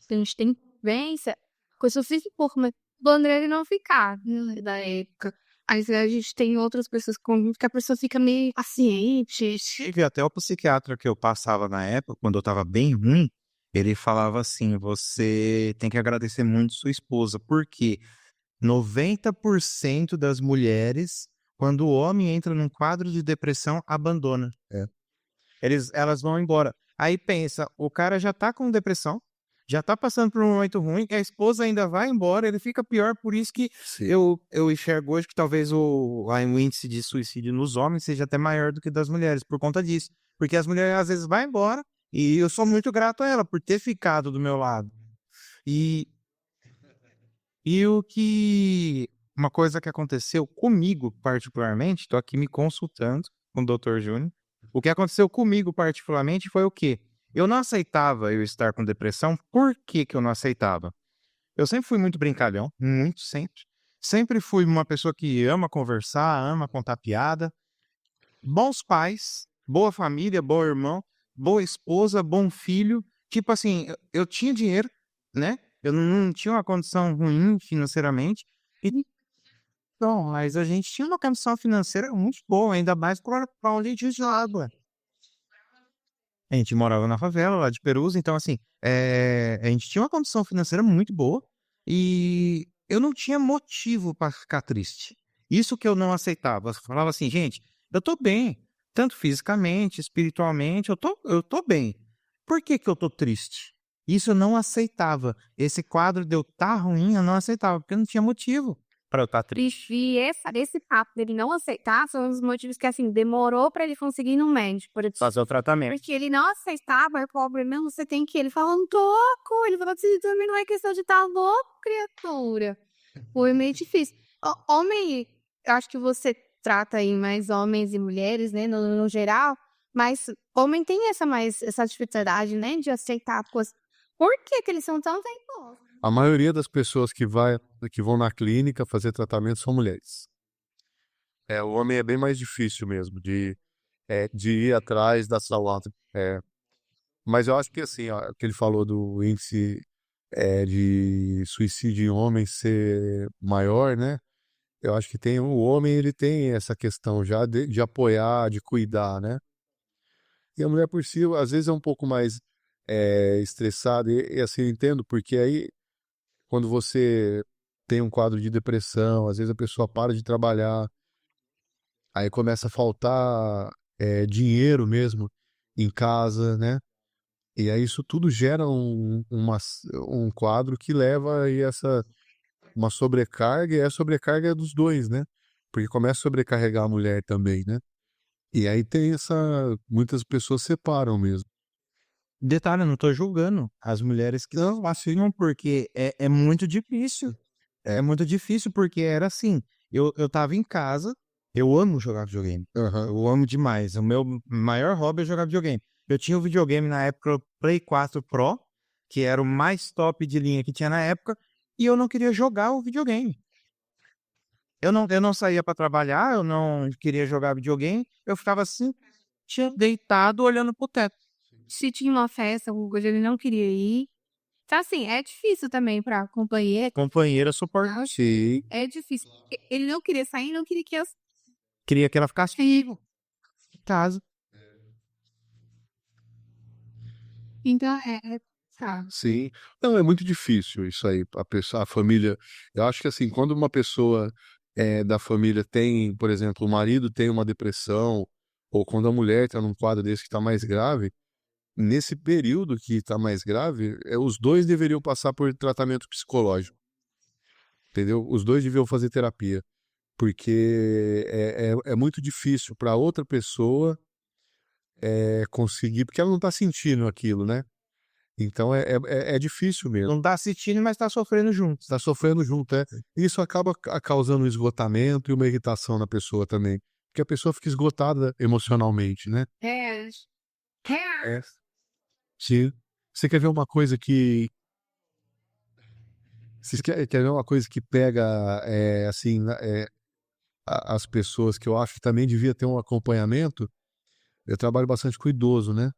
A gente tem vivência com isso pouco, mas do André ele não ficar, né, da época. Aí a gente tem outras pessoas que a pessoa fica meio paciente. Tive até o psiquiatra que eu passava na época, quando eu tava bem ruim, ele falava assim: você tem que agradecer muito sua esposa, porque 90% das mulheres, quando o homem entra num quadro de depressão, abandona. É. Elas vão embora. Aí pensa, o cara já tá com depressão, já tá passando por um momento ruim, a esposa ainda vai embora, ele fica pior, por isso que Sim. eu enxergo hoje que talvez o índice de suicídio nos homens seja até maior do que das mulheres, por conta disso. Porque as mulheres às vezes vão embora, e eu sou muito grato a ela por ter ficado do meu lado. E uma coisa que aconteceu comigo particularmente, estou aqui me consultando com o Dr. Júnior. O que aconteceu comigo particularmente foi o quê? Eu não aceitava eu estar com depressão. Por que que eu não aceitava? Eu sempre fui muito brincalhão, muito sempre. Sempre fui uma pessoa que ama conversar, ama contar piada. Bons pais, boa família, bom irmão, boa esposa, bom filho. Tipo assim, eu tinha dinheiro, né? Eu não tinha uma condição ruim financeiramente. Então, mas a gente tinha uma condição financeira muito boa, ainda mais para onde a gente estava. A gente morava na favela, lá de Perus, então assim, a gente tinha uma condição financeira muito boa e eu não tinha motivo para ficar triste. Isso que eu não aceitava. Eu falava assim, gente, eu tô bem, tanto fisicamente, espiritualmente, eu tô bem. Por que que eu tô triste? Isso eu não aceitava. Esse quadro de eu estar ruim, eu não aceitava, porque eu não tinha motivo. Pra eu estar triste. E esse fato dele não aceitar são os motivos que, assim, demorou pra ele conseguir ir no médico. Fazer o tratamento. Porque ele não aceitava, o problema, não, você tem que ir. Ele falou, não tô louco. Ele falou assim, também não é questão de estar louco, criatura. Foi meio difícil. Homem, eu acho que você trata aí mais homens e mulheres, né, no geral, mas homem tem essa dificuldade, né, de aceitar coisas. Por que que eles são tão teimosos? A maioria das pessoas que vão na clínica fazer tratamento são mulheres. O homem é bem mais difícil mesmo de ir atrás da saúde. Mas eu acho que assim, ó, que ele falou do índice de suicídio em homens ser maior, né? Eu acho que o homem ele tem essa questão já de apoiar, de cuidar, né? E a mulher por si, às vezes é um pouco mais estressada, e assim eu entendo, porque aí quando você tem um quadro de depressão, às vezes a pessoa para de trabalhar, aí começa a faltar dinheiro mesmo em casa, né? E aí isso tudo gera um quadro que leva aí uma sobrecarga, e a sobrecarga é dos dois, né? Porque começa a sobrecarregar a mulher também, né? E aí muitas pessoas separam mesmo. Detalhe, eu não tô julgando as mulheres que não vacinam, porque é muito difícil. É muito difícil, porque era assim. Eu tava em casa, eu amo jogar videogame. Eu amo demais. O meu maior hobby é jogar videogame. Eu tinha o videogame na época, o Play 4 Pro, que era o mais top de linha que tinha na época, e eu não queria jogar o videogame. Eu não saía para trabalhar, eu não queria jogar videogame, eu ficava assim, deitado, olhando pro teto. Se tinha uma festa, alguma coisa, ele não queria ir. Então, assim, é difícil também pra companheira. Companheira suporte. É difícil. Ele não queria sair, não queria que eu Queria que ela ficasse saísse. em casa. Então, tá. Sim. Não, é muito difícil isso aí. A família. Eu acho que assim, quando uma pessoa da família tem, por exemplo, o marido tem uma depressão, ou quando a mulher está num quadro desse que está mais grave, nesse período que está mais grave, os dois deveriam passar por tratamento psicológico. Entendeu? Os dois deviam fazer terapia. Porque é muito difícil para outra pessoa conseguir, porque ela não está sentindo aquilo, né? Então é difícil mesmo. Não tá assistindo, mas tá sofrendo junto. Está sofrendo junto, Isso acaba causando um esgotamento e uma irritação na pessoa também. Porque a pessoa fica esgotada emocionalmente, né? É. Se você quer ver uma coisa que. Você quer ver uma coisa que pega, assim, as pessoas que eu acho que também devia ter um acompanhamento? Eu trabalho bastante com idoso, né?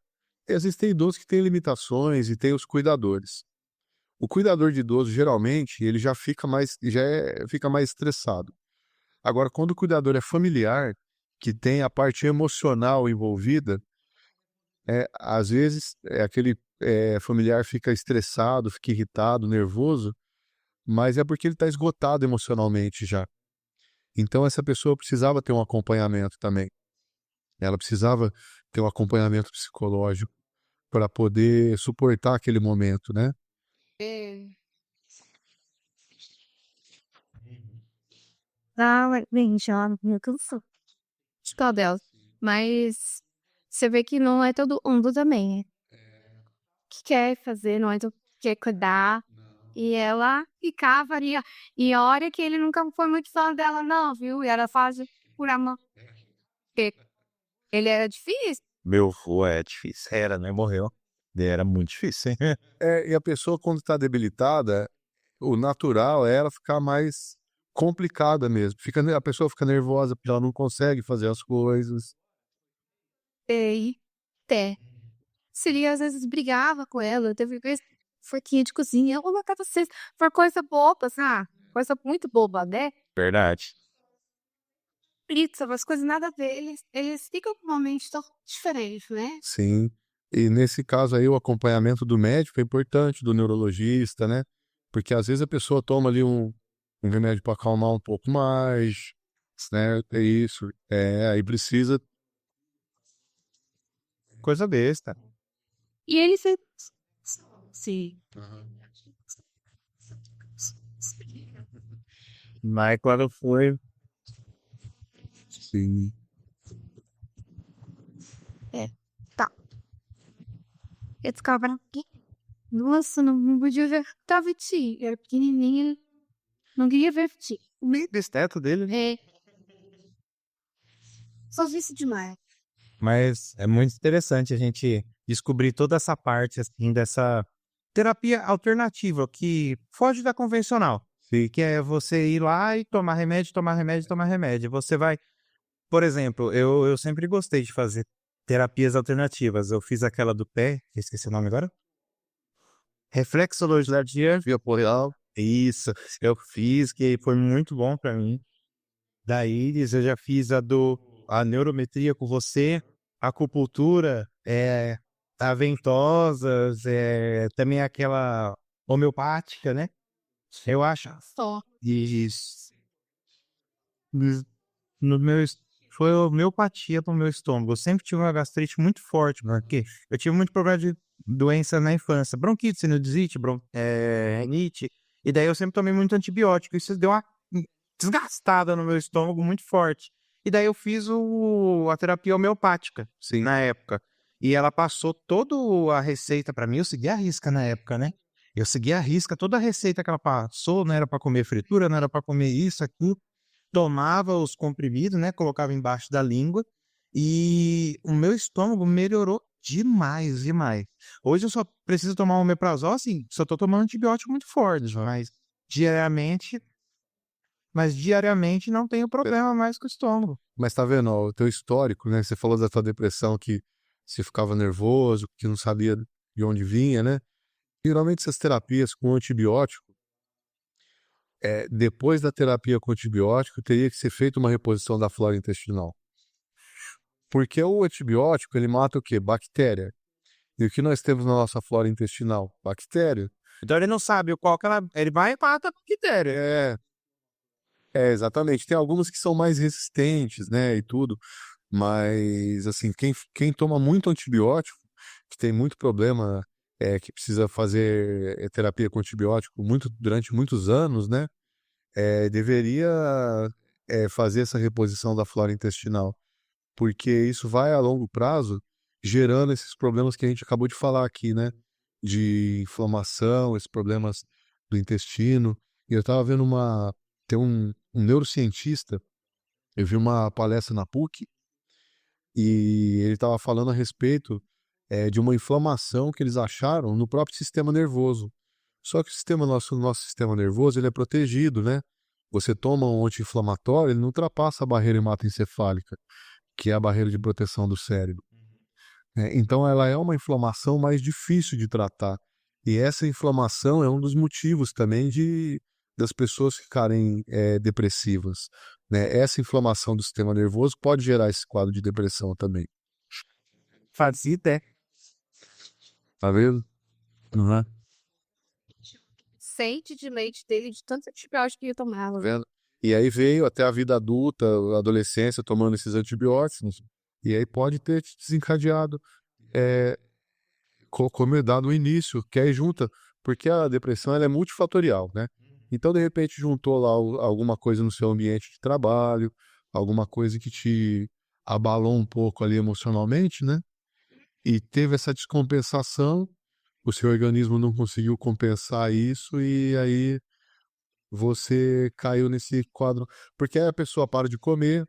Existem idosos que têm limitações e tem os cuidadores. O cuidador de idoso, geralmente, ele já fica fica mais estressado. Agora, quando o cuidador é familiar, que tem a parte emocional envolvida, às vezes aquele familiar fica estressado, fica irritado, nervoso, mas é porque ele está esgotado emocionalmente já. Então, essa pessoa precisava ter um acompanhamento também. Ela precisava ter um acompanhamento psicológico para poder suportar aquele momento, né? Ah, gente, ela me cansou. Qual delas? Mas você vê que não é todo mundo também, né? Que quer fazer, não é todo que quer cuidar. E ela ficava ali, ó. E olha que ele nunca foi muito fã dela, não, viu? E ela faz por amor. Porque ele era difícil. Meu avô é difícil. Era, né? Morreu. Era muito difícil, hein? E a pessoa, quando está debilitada, o natural é ela ficar mais complicada mesmo. A pessoa fica nervosa porque ela não consegue fazer as coisas. E até. Seria, às vezes, brigava com ela. Teve vez, forquinha de cozinha. Eu vou matar vocês. Por coisa boba, sabe? Coisa muito boba, né? Verdade. Pizza, umas coisas nada a ver. Eles ficam com uma mente tão diferente, né? Sim. E nesse caso aí, o acompanhamento do médico é importante, do neurologista, né? Porque às vezes a pessoa toma ali um remédio para acalmar um pouco mais, né? É isso. Aí precisa. Coisa besta. E ele se... Sim. Mas quando foi, Sim. Tá. Eu ficava aqui. Nossa, não podia ver. Tava ti. Era pequenininha. Não queria ver ti. meio desteto dele, né? É. Só isso demais. Mas é muito interessante a gente descobrir toda essa parte, assim, dessa terapia alternativa, que foge da convencional. Que é você ir lá e tomar remédio, tomar remédio, tomar remédio. Você vai, por exemplo, eu sempre gostei de fazer terapias alternativas. Eu fiz aquela do pé, esqueci o nome agora. Reflexologia corporal. Isso, eu fiz, que foi muito bom pra mim. Da Iris, eu já fiz a neurometria com você, acupuntura, a ventosas, também aquela homeopática, né? Eu acho. Só. Isso. No meu, foi homeopatia pro meu estômago. Eu sempre tive uma gastrite muito forte, porque eu tive muito problema de doença na infância. Bronquite, sinusite, rinite. E daí eu sempre tomei muito antibiótico. Isso deu uma desgastada no meu estômago muito forte. E daí eu fiz a terapia homeopática, Sim. na época. E ela passou toda a receita pra mim. Eu segui a risca na época, né? Eu segui a risca, toda a receita que ela passou, não era pra comer fritura, não era pra comer isso, aquilo. Tomava os comprimidos, né? Colocava embaixo da língua e o meu estômago melhorou demais, demais. Hoje eu só preciso tomar um omeprazol, assim, só tô tomando antibiótico muito forte, diariamente, mas diariamente não tenho problema mais com o estômago. Mas tá vendo, ó, o teu histórico, né? Você falou da tua depressão que você ficava nervoso, que não sabia de onde vinha, né? Geralmente essas terapias com antibiótico, depois da terapia com antibiótico, teria que ser feita uma reposição da flora intestinal. Porque o antibiótico, ele mata o quê? Bactéria. E o que nós temos na nossa flora intestinal? Bactéria. Então ele não sabe qual que ela. Ele vai e mata a bactéria. Exatamente. Tem algumas que são mais resistentes, né, e tudo. Mas, assim, quem toma muito antibiótico, que tem muito problema, que precisa fazer terapia com antibiótico durante muitos anos, né, deveria fazer essa reposição da flora intestinal, porque isso vai a longo prazo gerando esses problemas que a gente acabou de falar aqui, né, de inflamação, esses problemas do intestino. E eu estava vendo tem um neurocientista, eu vi uma palestra na PUC, e ele estava falando a respeito de uma inflamação que eles acharam no próprio sistema nervoso. Só que nosso sistema nervoso, ele é protegido, né? Você toma um anti-inflamatório, ele não ultrapassa a barreira hematoencefálica, que é a barreira de proteção do cérebro. Então ela é uma inflamação mais difícil de tratar. E essa inflamação é um dos motivos também das pessoas ficarem depressivas, né? Essa inflamação do sistema nervoso pode gerar esse quadro de depressão também. Fazia até. Tá vendo? Uhum. Sente de leite dele de tanto antibiótico que eu tomava. Tá vendo? E aí veio até a vida adulta, a adolescência, tomando esses antibióticos, e aí pode ter te desencadeado, como é dado no início, que aí junta, porque a depressão ela é multifatorial, né? Então, de repente, juntou lá alguma coisa no seu ambiente de trabalho, alguma coisa que te abalou um pouco ali emocionalmente, né? E teve essa descompensação, o seu organismo não conseguiu compensar isso, e aí você caiu nesse quadro. Porque aí a pessoa para de comer,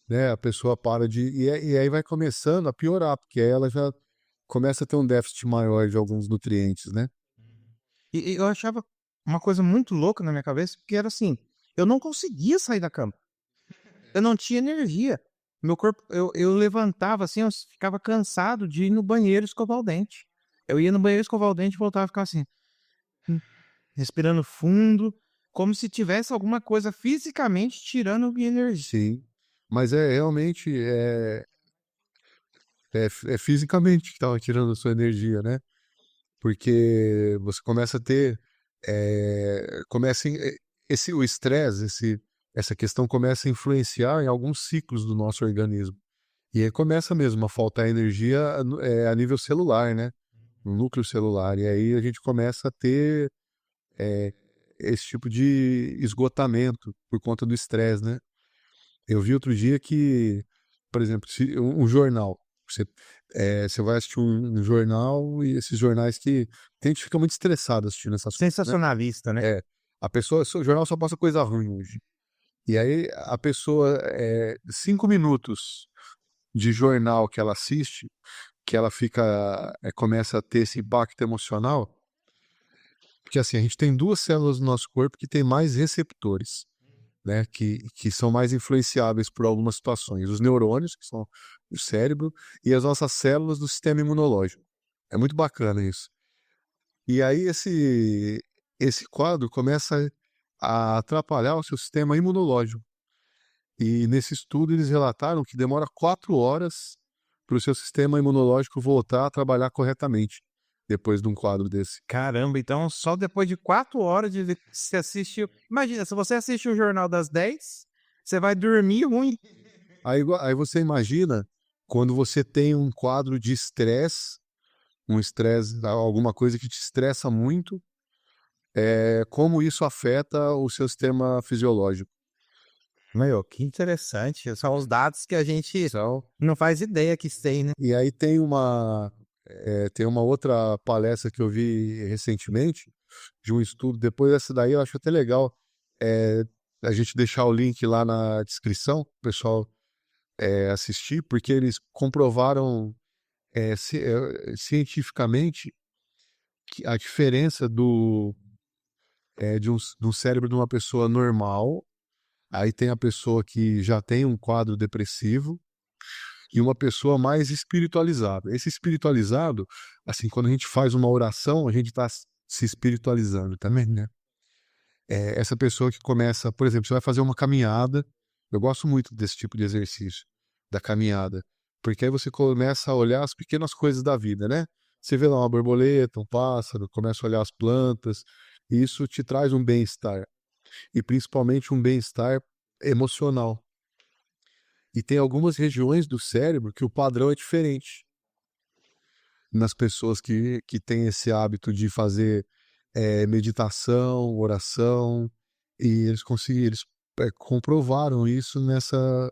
né? A pessoa para de. E aí vai começando a piorar, porque aí ela já começa a ter um déficit maior de alguns nutrientes, né? E eu achava uma coisa muito louca na minha cabeça, porque era assim, eu não conseguia sair da cama. Eu não tinha energia. Meu corpo, eu levantava assim, eu ficava cansado de ir no banheiro escovar o dente. Eu ia no banheiro escovar o dente e voltava a ficar assim, respirando fundo, como se tivesse alguma coisa fisicamente tirando minha energia. Sim. Mas realmente fisicamente que estava tirando a sua energia, né? Porque você começa a ter. O estresse, essa questão começa a influenciar em alguns ciclos do nosso organismo. E aí começa mesmo a faltar energia a nível celular, né? No núcleo celular. E aí a gente começa a ter esse tipo de esgotamento por conta do estresse, né? Eu vi outro dia que, por exemplo, um jornal, você vai assistir um jornal e esses jornais que tem gente que fica muito estressado assistindo essas coisas, né? Sensacionalista, né? A pessoa, o jornal só passa coisa ruim hoje. E aí a pessoa, 5 minutos de jornal que ela assiste, que ela começa a ter esse impacto emocional, porque assim, a gente tem 2 células no nosso corpo que tem mais receptores, né, que são mais influenciáveis por algumas situações. Os neurônios, que são o cérebro, e as nossas células do sistema imunológico. É muito bacana isso. E aí esse quadro começa a atrapalhar o seu sistema imunológico. E nesse estudo eles relataram que demora 4 horas para o seu sistema imunológico voltar a trabalhar corretamente depois de um quadro desse. Caramba, então só depois de 4 horas de você assistir. Imagina, se você assiste o Jornal das 10, você vai dormir ruim. Aí você imagina quando você tem um quadro de estresse, alguma coisa que te estressa muito, como isso afeta o seu sistema fisiológico. Meu, que interessante. São os dados que a gente não faz ideia que tem, né? E aí tem uma outra palestra que eu vi recentemente, de um estudo, depois dessa daí eu acho até legal a gente deixar o link lá na descrição, o pessoal assistir, porque eles comprovaram cientificamente que a diferença de um cérebro de uma pessoa normal, aí tem a pessoa que já tem um quadro depressivo, e uma pessoa mais espiritualizada. Esse espiritualizado, assim, quando a gente faz uma oração, a gente está se espiritualizando também, né? Essa pessoa que começa, por exemplo, você vai fazer uma caminhada, eu gosto muito desse tipo de exercício, da caminhada, porque aí você começa a olhar as pequenas coisas da vida, né? Você vê lá uma borboleta, um pássaro, começa a olhar as plantas, e isso te traz um bem-estar, e principalmente um bem-estar emocional. E tem algumas regiões do cérebro que o padrão é diferente nas pessoas que têm esse hábito de fazer meditação, oração, e eles comprovaram isso nessa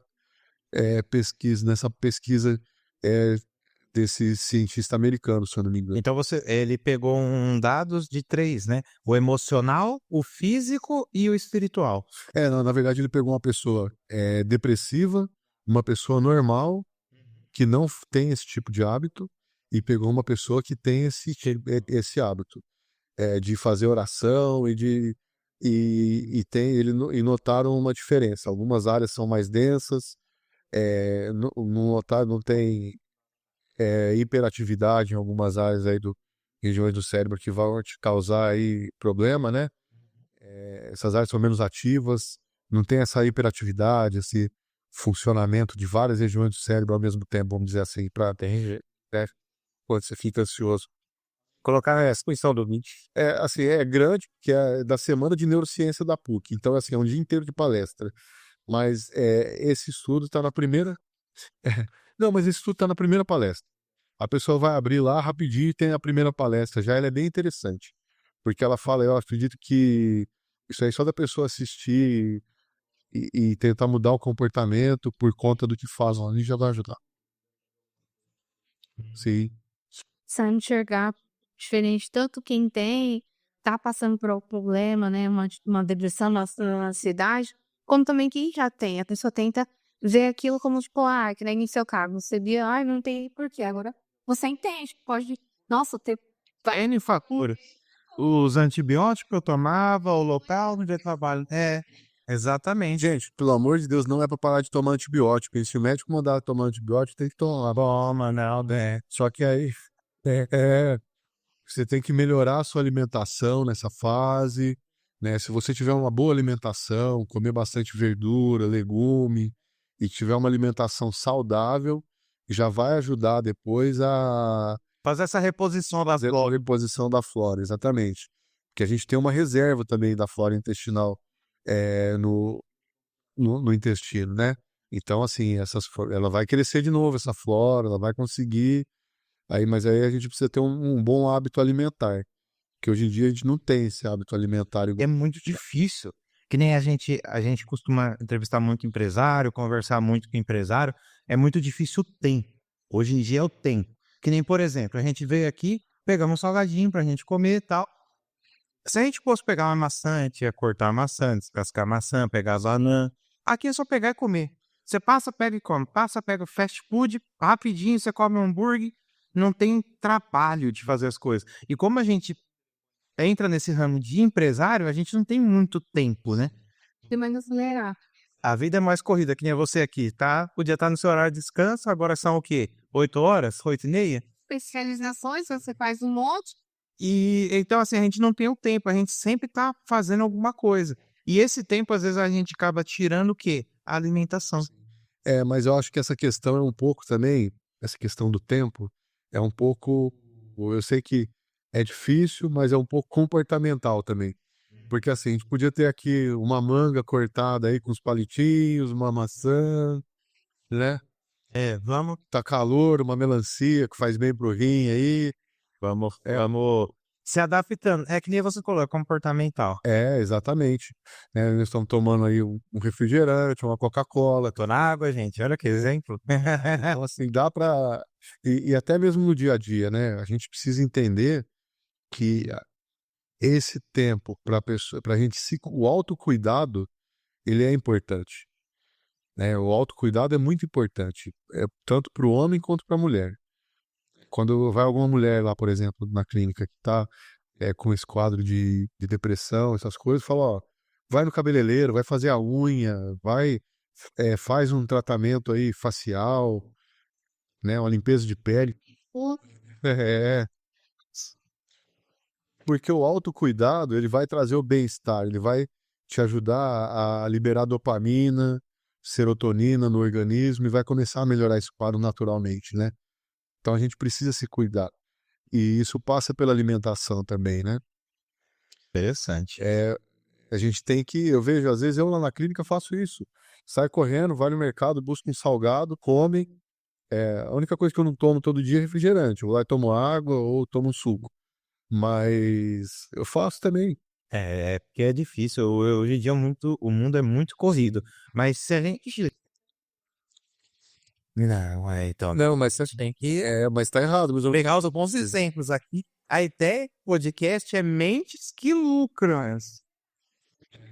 pesquisa desse cientista americano, se eu não me engano. Então ele pegou dados de 3, né? O emocional, o físico e o espiritual. Na verdade ele pegou uma pessoa depressiva, uma pessoa normal, que não tem esse tipo de hábito, e pegou uma pessoa que tem esse hábito de fazer oração e notaram uma diferença. Algumas áreas são mais densas, não tem hiperatividade em algumas áreas aí regiões do cérebro que vão te causar aí problema, né? Essas áreas são menos ativas, não tem essa hiperatividade, esse funcionamento de várias regiões do cérebro ao mesmo tempo, vamos dizer assim, né, quando você fica ansioso. Colocar a exposição do 20. Assim, é grande, que é da Semana de Neurociência da PUC, então assim, é um dia inteiro de palestra, mas esse estudo está na primeira... Não, mas esse estudo está na primeira palestra. A pessoa vai abrir lá rapidinho e tem a primeira palestra, ela é bem interessante, porque ela fala, eu acredito que isso aí só da pessoa assistir e tentar mudar o comportamento por conta do que faz ali já vai ajudar. Sim. Sabe enxergar diferente, tanto quem tá passando por algum problema, né, uma depressão, uma ansiedade, como também quem já tem. A pessoa tenta ver aquilo como, tipo, que nem em seu caso, você via, não tem porquê. Agora, você entende, pode, nossa, ter... N fatura. Os antibióticos que eu tomava, o local onde eu trabalho. Exatamente. Gente, pelo amor de Deus, não é pra parar de tomar antibiótico. E se o médico mandar tomar antibiótico, tem que tomar. Toma, não, Só que aí você tem que melhorar a sua alimentação nessa fase, né? Se você tiver uma boa alimentação, comer bastante verdura, legume, e tiver uma alimentação saudável, já vai ajudar depois a fazer essa reposição das fazer a reposição da flora, exatamente. Porque a gente tem uma reserva também da flora intestinal no intestino, né? Então, assim, ela vai crescer de novo, essa flora, ela vai conseguir. Mas aí a gente precisa ter um bom hábito alimentar. Porque hoje em dia a gente não tem esse hábito alimentar É muito difícil. Que nem a gente costuma entrevistar muito empresário, conversar muito com empresário. É muito difícil o tempo. Hoje em dia é o tempo. Que nem, por exemplo, a gente veio aqui, pegamos um salgadinho pra gente comer e tal. Se a gente fosse pegar uma maçã, a gente ia cortar a maçã, descascar a maçã, pegar as anã. Aqui é só pegar e comer. Você passa, pega e come. Passa, pega o fast food, rapidinho, você come um hambúrguer. Não tem trabalho de fazer as coisas. E como a gente entra nesse ramo de empresário, a gente não tem muito tempo, né? Tem mais acelerar. A vida é mais corrida, que nem você aqui, tá? Podia estar no seu horário de descanso, agora são o quê? 8 horas? 8h30? Especializações, você faz um monte. E então, assim, a gente não tem o tempo, a gente sempre tá fazendo alguma coisa. E esse tempo, às vezes, a gente acaba tirando o quê? A alimentação. Mas eu acho que essa questão é um pouco também, essa questão do tempo, é um pouco, eu sei que é difícil, mas é um pouco comportamental também. Porque assim, a gente podia ter aqui uma manga cortada aí com os palitinhos, uma maçã, né? Vamos, Tá calor, uma melancia que faz bem pro rim aí. vamos se adaptando. É que nem você falou, é comportamental. Exatamente. Né? Nós estamos tomando aí um refrigerante, uma Coca-Cola. Tô na água, gente, olha que exemplo. Então, assim, dá para e até mesmo no dia a dia, né? A gente precisa entender que esse tempo para pessoa, para a gente o autocuidado, ele é importante, né? O autocuidado é muito importante, tanto para o homem quanto para a mulher. Quando vai alguma mulher lá, por exemplo, na clínica que está com esse quadro de depressão, essas coisas, fala, ó, vai no cabeleireiro, vai fazer a unha, vai, faz um tratamento aí facial, né? Uma limpeza de pele. É, porque o autocuidado, ele vai trazer o bem-estar, ele vai te ajudar a liberar dopamina, serotonina no organismo e vai começar a melhorar esse quadro naturalmente, né? Então a gente precisa se cuidar. E isso passa pela alimentação também, né? Interessante. A gente tem que, eu vejo, às vezes eu lá na clínica faço isso. Sai correndo, vai no mercado, busca um salgado, come. A única coisa que eu não tomo todo dia é refrigerante. Eu vou lá e tomo água ou tomo um suco. Mas eu faço também. Porque é difícil. Hoje em dia o mundo é muito corrido. Mas se a gente. Não, então. Não, mas Tem que mas tá errado. Mas pegar os bons exemplos aqui. A ideia do podcast é mentes que lucram.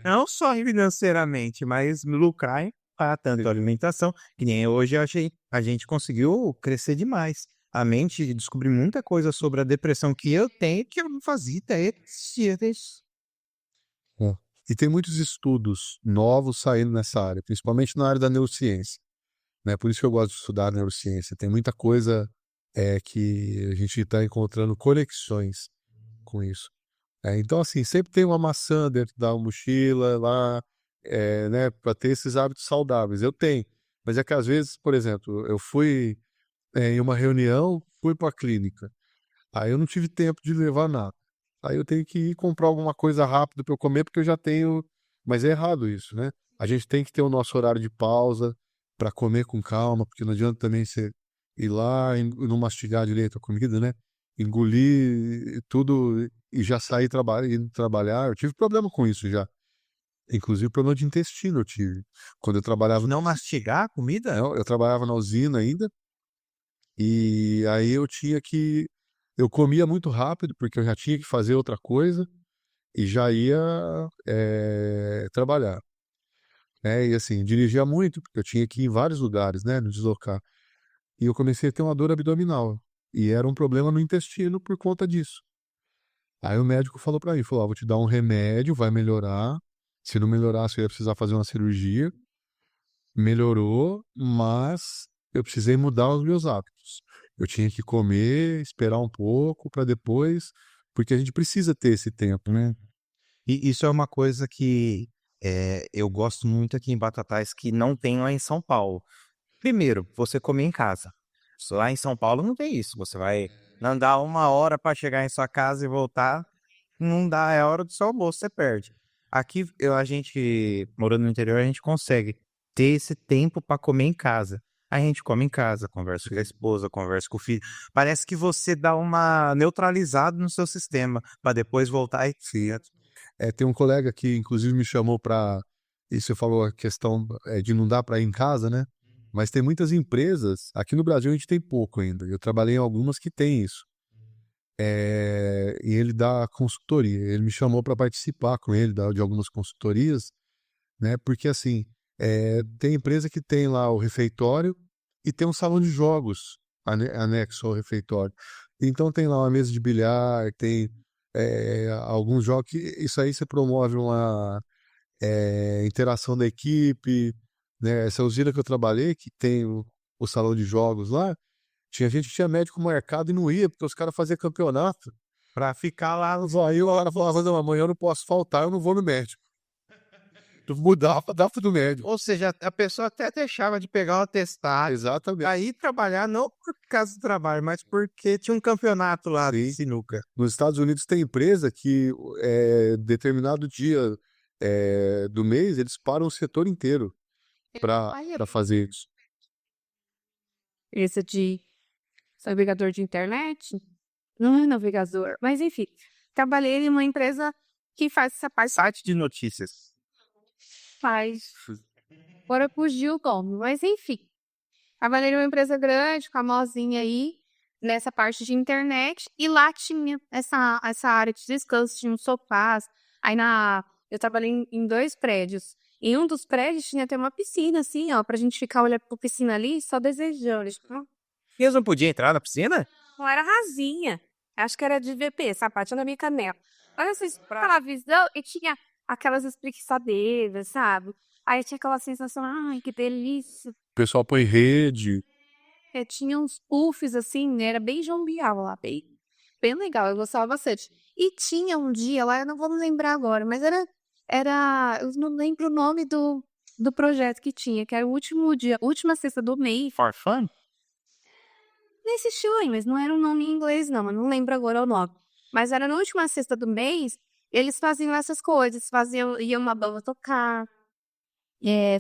Não só financeiramente, mas lucrar para tanto a alimentação, que nem hoje eu achei, a gente conseguiu crescer demais. A mente descobri muita coisa sobre a depressão que eu tenho que eu não fazia ideia que existia. E tem muitos estudos novos saindo nessa área, principalmente na área da neurociência, né? Por isso que eu gosto de estudar neurociência. Tem muita coisa que a gente está encontrando conexões com isso. Então, assim, sempre tem uma maçã dentro da mochila lá, né, para ter esses hábitos saudáveis. Eu tenho, mas é que às vezes, por exemplo, eu fui em uma reunião, fui para a clínica, aí eu não tive tempo de levar nada. Aí eu tenho que ir comprar alguma coisa rápida para eu comer, porque eu já tenho. Mas é errado isso, né? A gente tem que ter o nosso horário de pausa para comer com calma, porque não adianta também você ir lá e não mastigar direito a comida, né? Engolir tudo e já sair indo trabalhar. Eu tive problema com isso já. Inclusive problema de intestino eu tive. Quando eu trabalhava. Não mastigar a comida? Eu trabalhava na usina ainda. E aí eu tinha que. Eu comia muito rápido, porque eu já tinha que fazer outra coisa e já ia trabalhar. E assim, dirigia muito, porque eu tinha que ir em vários lugares, né, me deslocar. E eu comecei a ter uma dor abdominal. E era um problema no intestino por conta disso. Aí o médico falou pra mim, falou, vou te dar um remédio, vai melhorar. Se não melhorar, você vai precisar fazer uma cirurgia. Melhorou, mas eu precisei mudar os meus hábitos. Eu tinha que comer, esperar um pouco para depois, porque a gente precisa ter esse tempo, né? E isso é uma coisa que eu gosto muito aqui em Batatais, que não tem lá em São Paulo. Primeiro, você comer em casa. Lá em São Paulo não tem isso. Você vai andar 1 hora para chegar em sua casa e voltar. Não dá, é a hora do seu almoço, você perde. Aqui, a gente, morando no interior, a gente consegue ter esse tempo para comer em casa. a gente come em casa, conversa com a esposa, conversa com o filho. Parece que você dá uma neutralizada no seu sistema, para depois voltar e... Sim. Tem um colega que, inclusive, me chamou para. E você falou a questão de não dar para ir em casa, né? Mas tem muitas empresas. Aqui no Brasil a gente tem pouco ainda. Eu trabalhei em algumas que tem isso. E ele dá consultoria. Ele me chamou para participar com ele de algumas consultorias, né? Porque assim, tem empresa que tem lá o refeitório e tem um salão de jogos anexo ao refeitório. Então tem lá uma mesa de bilhar, tem alguns jogos que isso aí você promove uma interação da equipe, né? Essa usina que eu trabalhei, que tem o salão de jogos lá, tinha gente que tinha médico marcado e não ia, porque os caras faziam campeonato. Para ficar lá... Aí o cara falava, não, amanhã eu não posso faltar, eu não vou no médico. Tu mudava, dava do médico. Ou seja, a pessoa até deixava de pegar o atestado, Exatamente. aí trabalhar não por causa do trabalho, mas porque tinha um campeonato lá de sinuca. Nos Estados Unidos tem empresa que determinado dia do mês eles param o setor inteiro para fazer isso. Esse de navegador de internet? Não é navegador, mas enfim. Trabalhei em uma empresa que faz essa parte. Site de notícias. Faz. Agora fugiu o nome, mas enfim. Trabalhei numa empresa grande, famosinha aí, nessa parte de internet, e lá tinha essa área de descanso, tinha uns sofás. Aí eu trabalhei em 2 prédios. Em um dos prédios tinha até uma piscina, assim, ó, pra gente ficar olhando pra piscina ali, só desejando. Tipo, E eles não podiam entrar na piscina? não era rasinha. Acho que era de VP, sapatinho da minha canela. Olha essa televisão e tinha aquelas espreguiçadeiras, sabe? Aí tinha aquela sensação, ai, que delícia. O pessoal põe rede. Tinha uns puffs, assim, né? Era bem jovial lá, bem legal, eu gostava bastante. E tinha um dia lá, eu não vou me lembrar agora, mas eu não lembro o nome do projeto que tinha, que era o último dia, última sexta do mês. For fun? Nesse estilo aí, mas não era um nome em inglês, não. Eu não lembro agora o nome. Mas era na última sexta do mês, eles faziam essas coisas. Iam uma banda tocar,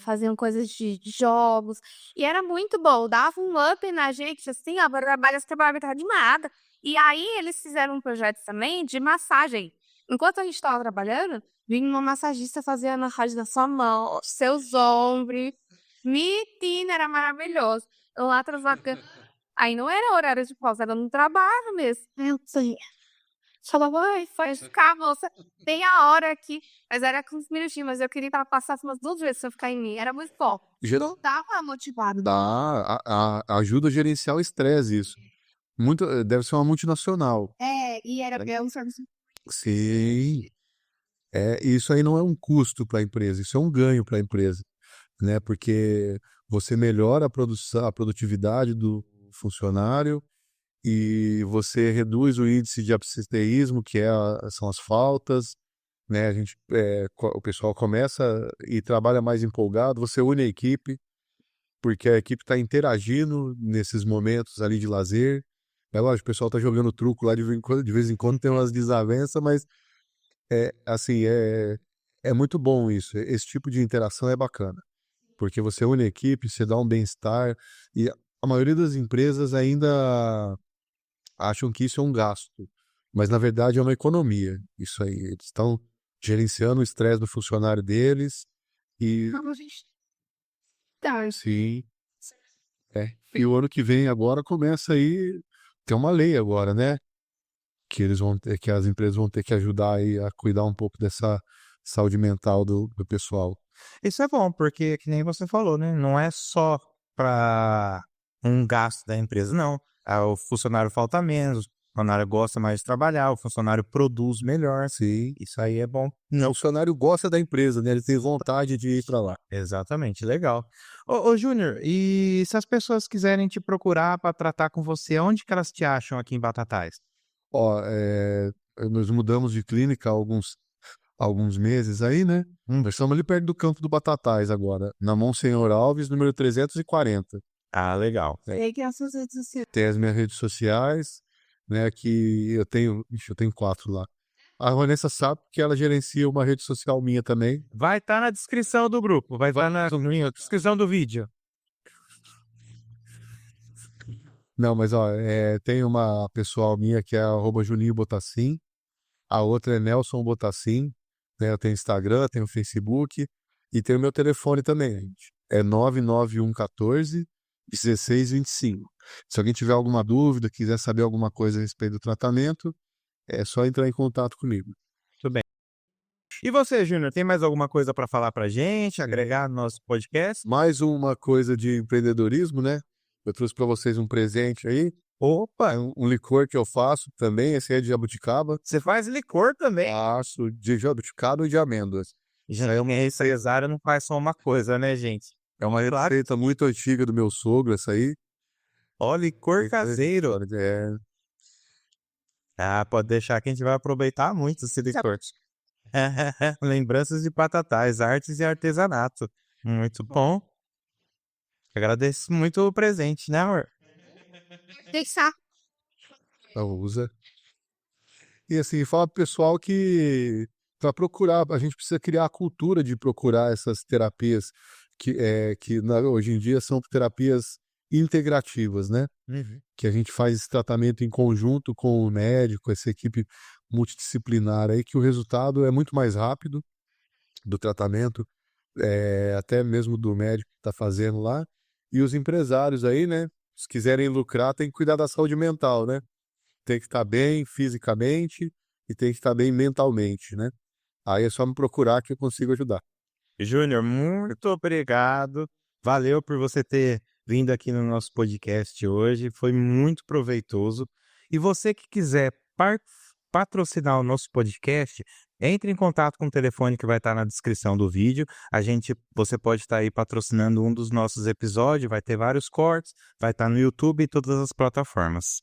faziam coisas de jogos. E era muito bom. Dava um up na gente, assim, ó, você trabalhava animada. E aí, eles fizeram um projeto também de massagem. Enquanto a gente estava trabalhando, vinha uma massagista fazer a massagem da sua mão, seus ombros. Menina, era maravilhoso. Eu lá trabalhando. Aí não era horário de pausa, era no trabalho mesmo. Eu sei. Falava, ai, faz ficar, moça. Tem a hora aqui. Mas era com uns minutinhos, mas eu queria que ela passasse umas 2 vezes pra eu ficar em mim. Era muito bom. Geral, Tava motivado. ajuda a gerenciar o estresse, isso. Deve ser uma multinacional. E era bem um serviço. Sim. Isso aí não é um custo para a empresa, isso é um ganho para a empresa, né? Porque você melhora a produtividade do funcionário e você reduz o índice de absenteísmo, que são as faltas, né? O pessoal começa e trabalha mais empolgado, você une a equipe, porque a equipe está interagindo nesses momentos ali de lazer. É lógico, o pessoal está jogando truco lá de vez em quando tem umas desavenças, mas assim, é muito bom isso. Esse tipo de interação é bacana, porque você une a equipe, você dá um bem-estar, e a maioria das empresas ainda acham que isso é um gasto, mas na verdade é uma economia. Isso aí, eles estão gerenciando o estresse do funcionário deles e sim, e o ano que vem agora começa aí, tem uma lei agora, né? Que as empresas vão ter que ajudar aí a cuidar um pouco dessa saúde mental do pessoal. Isso é bom, porque, que nem você falou, né? Não é só para um gasto da empresa, não. O funcionário falta menos, o funcionário gosta mais de trabalhar, o funcionário produz melhor. Sim. Isso aí é bom. O funcionário gosta da empresa, né? Ele tem vontade de ir para lá. Exatamente, legal. Ô Júnior, e se as pessoas quiserem te procurar para tratar com você, onde que elas te acham aqui em Batatais? Nós mudamos de clínica há alguns meses aí, né? Nós estamos ali perto do campo do Batatais agora, na Monsenhor Alves, número 340. Ah, legal. Sei que as suas redes sociais. Tem as minhas redes sociais, né? Que eu tenho 4 lá. A Vanessa sabe que ela gerencia uma rede social minha também. Vai estar na descrição do grupo, vai estar na descrição do vídeo. Não, mas ó, tem uma pessoal minha que é @Juninho Botassin, a outra é Nelson Botassin, né? Eu tenho Instagram, tenho Facebook e tenho meu telefone também, gente. É 99114 1625. Se alguém tiver alguma dúvida, quiser saber alguma coisa a respeito do tratamento, é só entrar em contato comigo. Tudo bem. E você, Júnior, tem mais alguma coisa para falar pra gente, agregar no nosso podcast? Mais uma coisa de empreendedorismo, né? Eu trouxe para vocês um presente aí. Opa, Um licor que eu faço também, esse é de jabuticaba. você faz licor também. Faço de jabuticaba e de amêndoas. Já uma empresária não faz só uma coisa, né, gente? É uma receita muito antiga do meu sogro, essa aí. Ó, licor caseiro. É, Ah, pode deixar que a gente vai aproveitar muito esse licor. Lembranças de Batatais, artes e artesanato. Muito bom. Agradeço muito o presente, né, amor? Deixar. usa. E assim, fala pro pessoal que para procurar, a gente precisa criar a cultura de procurar essas terapias hoje em dia são terapias integrativas, né? Que a gente faz esse tratamento em conjunto com o médico, essa equipe multidisciplinar aí, que o resultado é muito mais rápido do tratamento, até mesmo do médico que está fazendo lá. E os empresários aí, né? Se quiserem lucrar, tem que cuidar da saúde mental, né? Tem que estar bem fisicamente e tem que estar bem mentalmente, né? Aí é só me procurar que eu consigo ajudar. Júnior, muito obrigado. Valeu por você ter vindo aqui no nosso podcast hoje. Foi muito proveitoso. E você que quiser patrocinar o nosso podcast, entre em contato com o telefone que vai estar na descrição do vídeo. Você pode estar aí patrocinando um dos nossos episódios, vai ter vários cortes, vai estar no YouTube e todas as plataformas.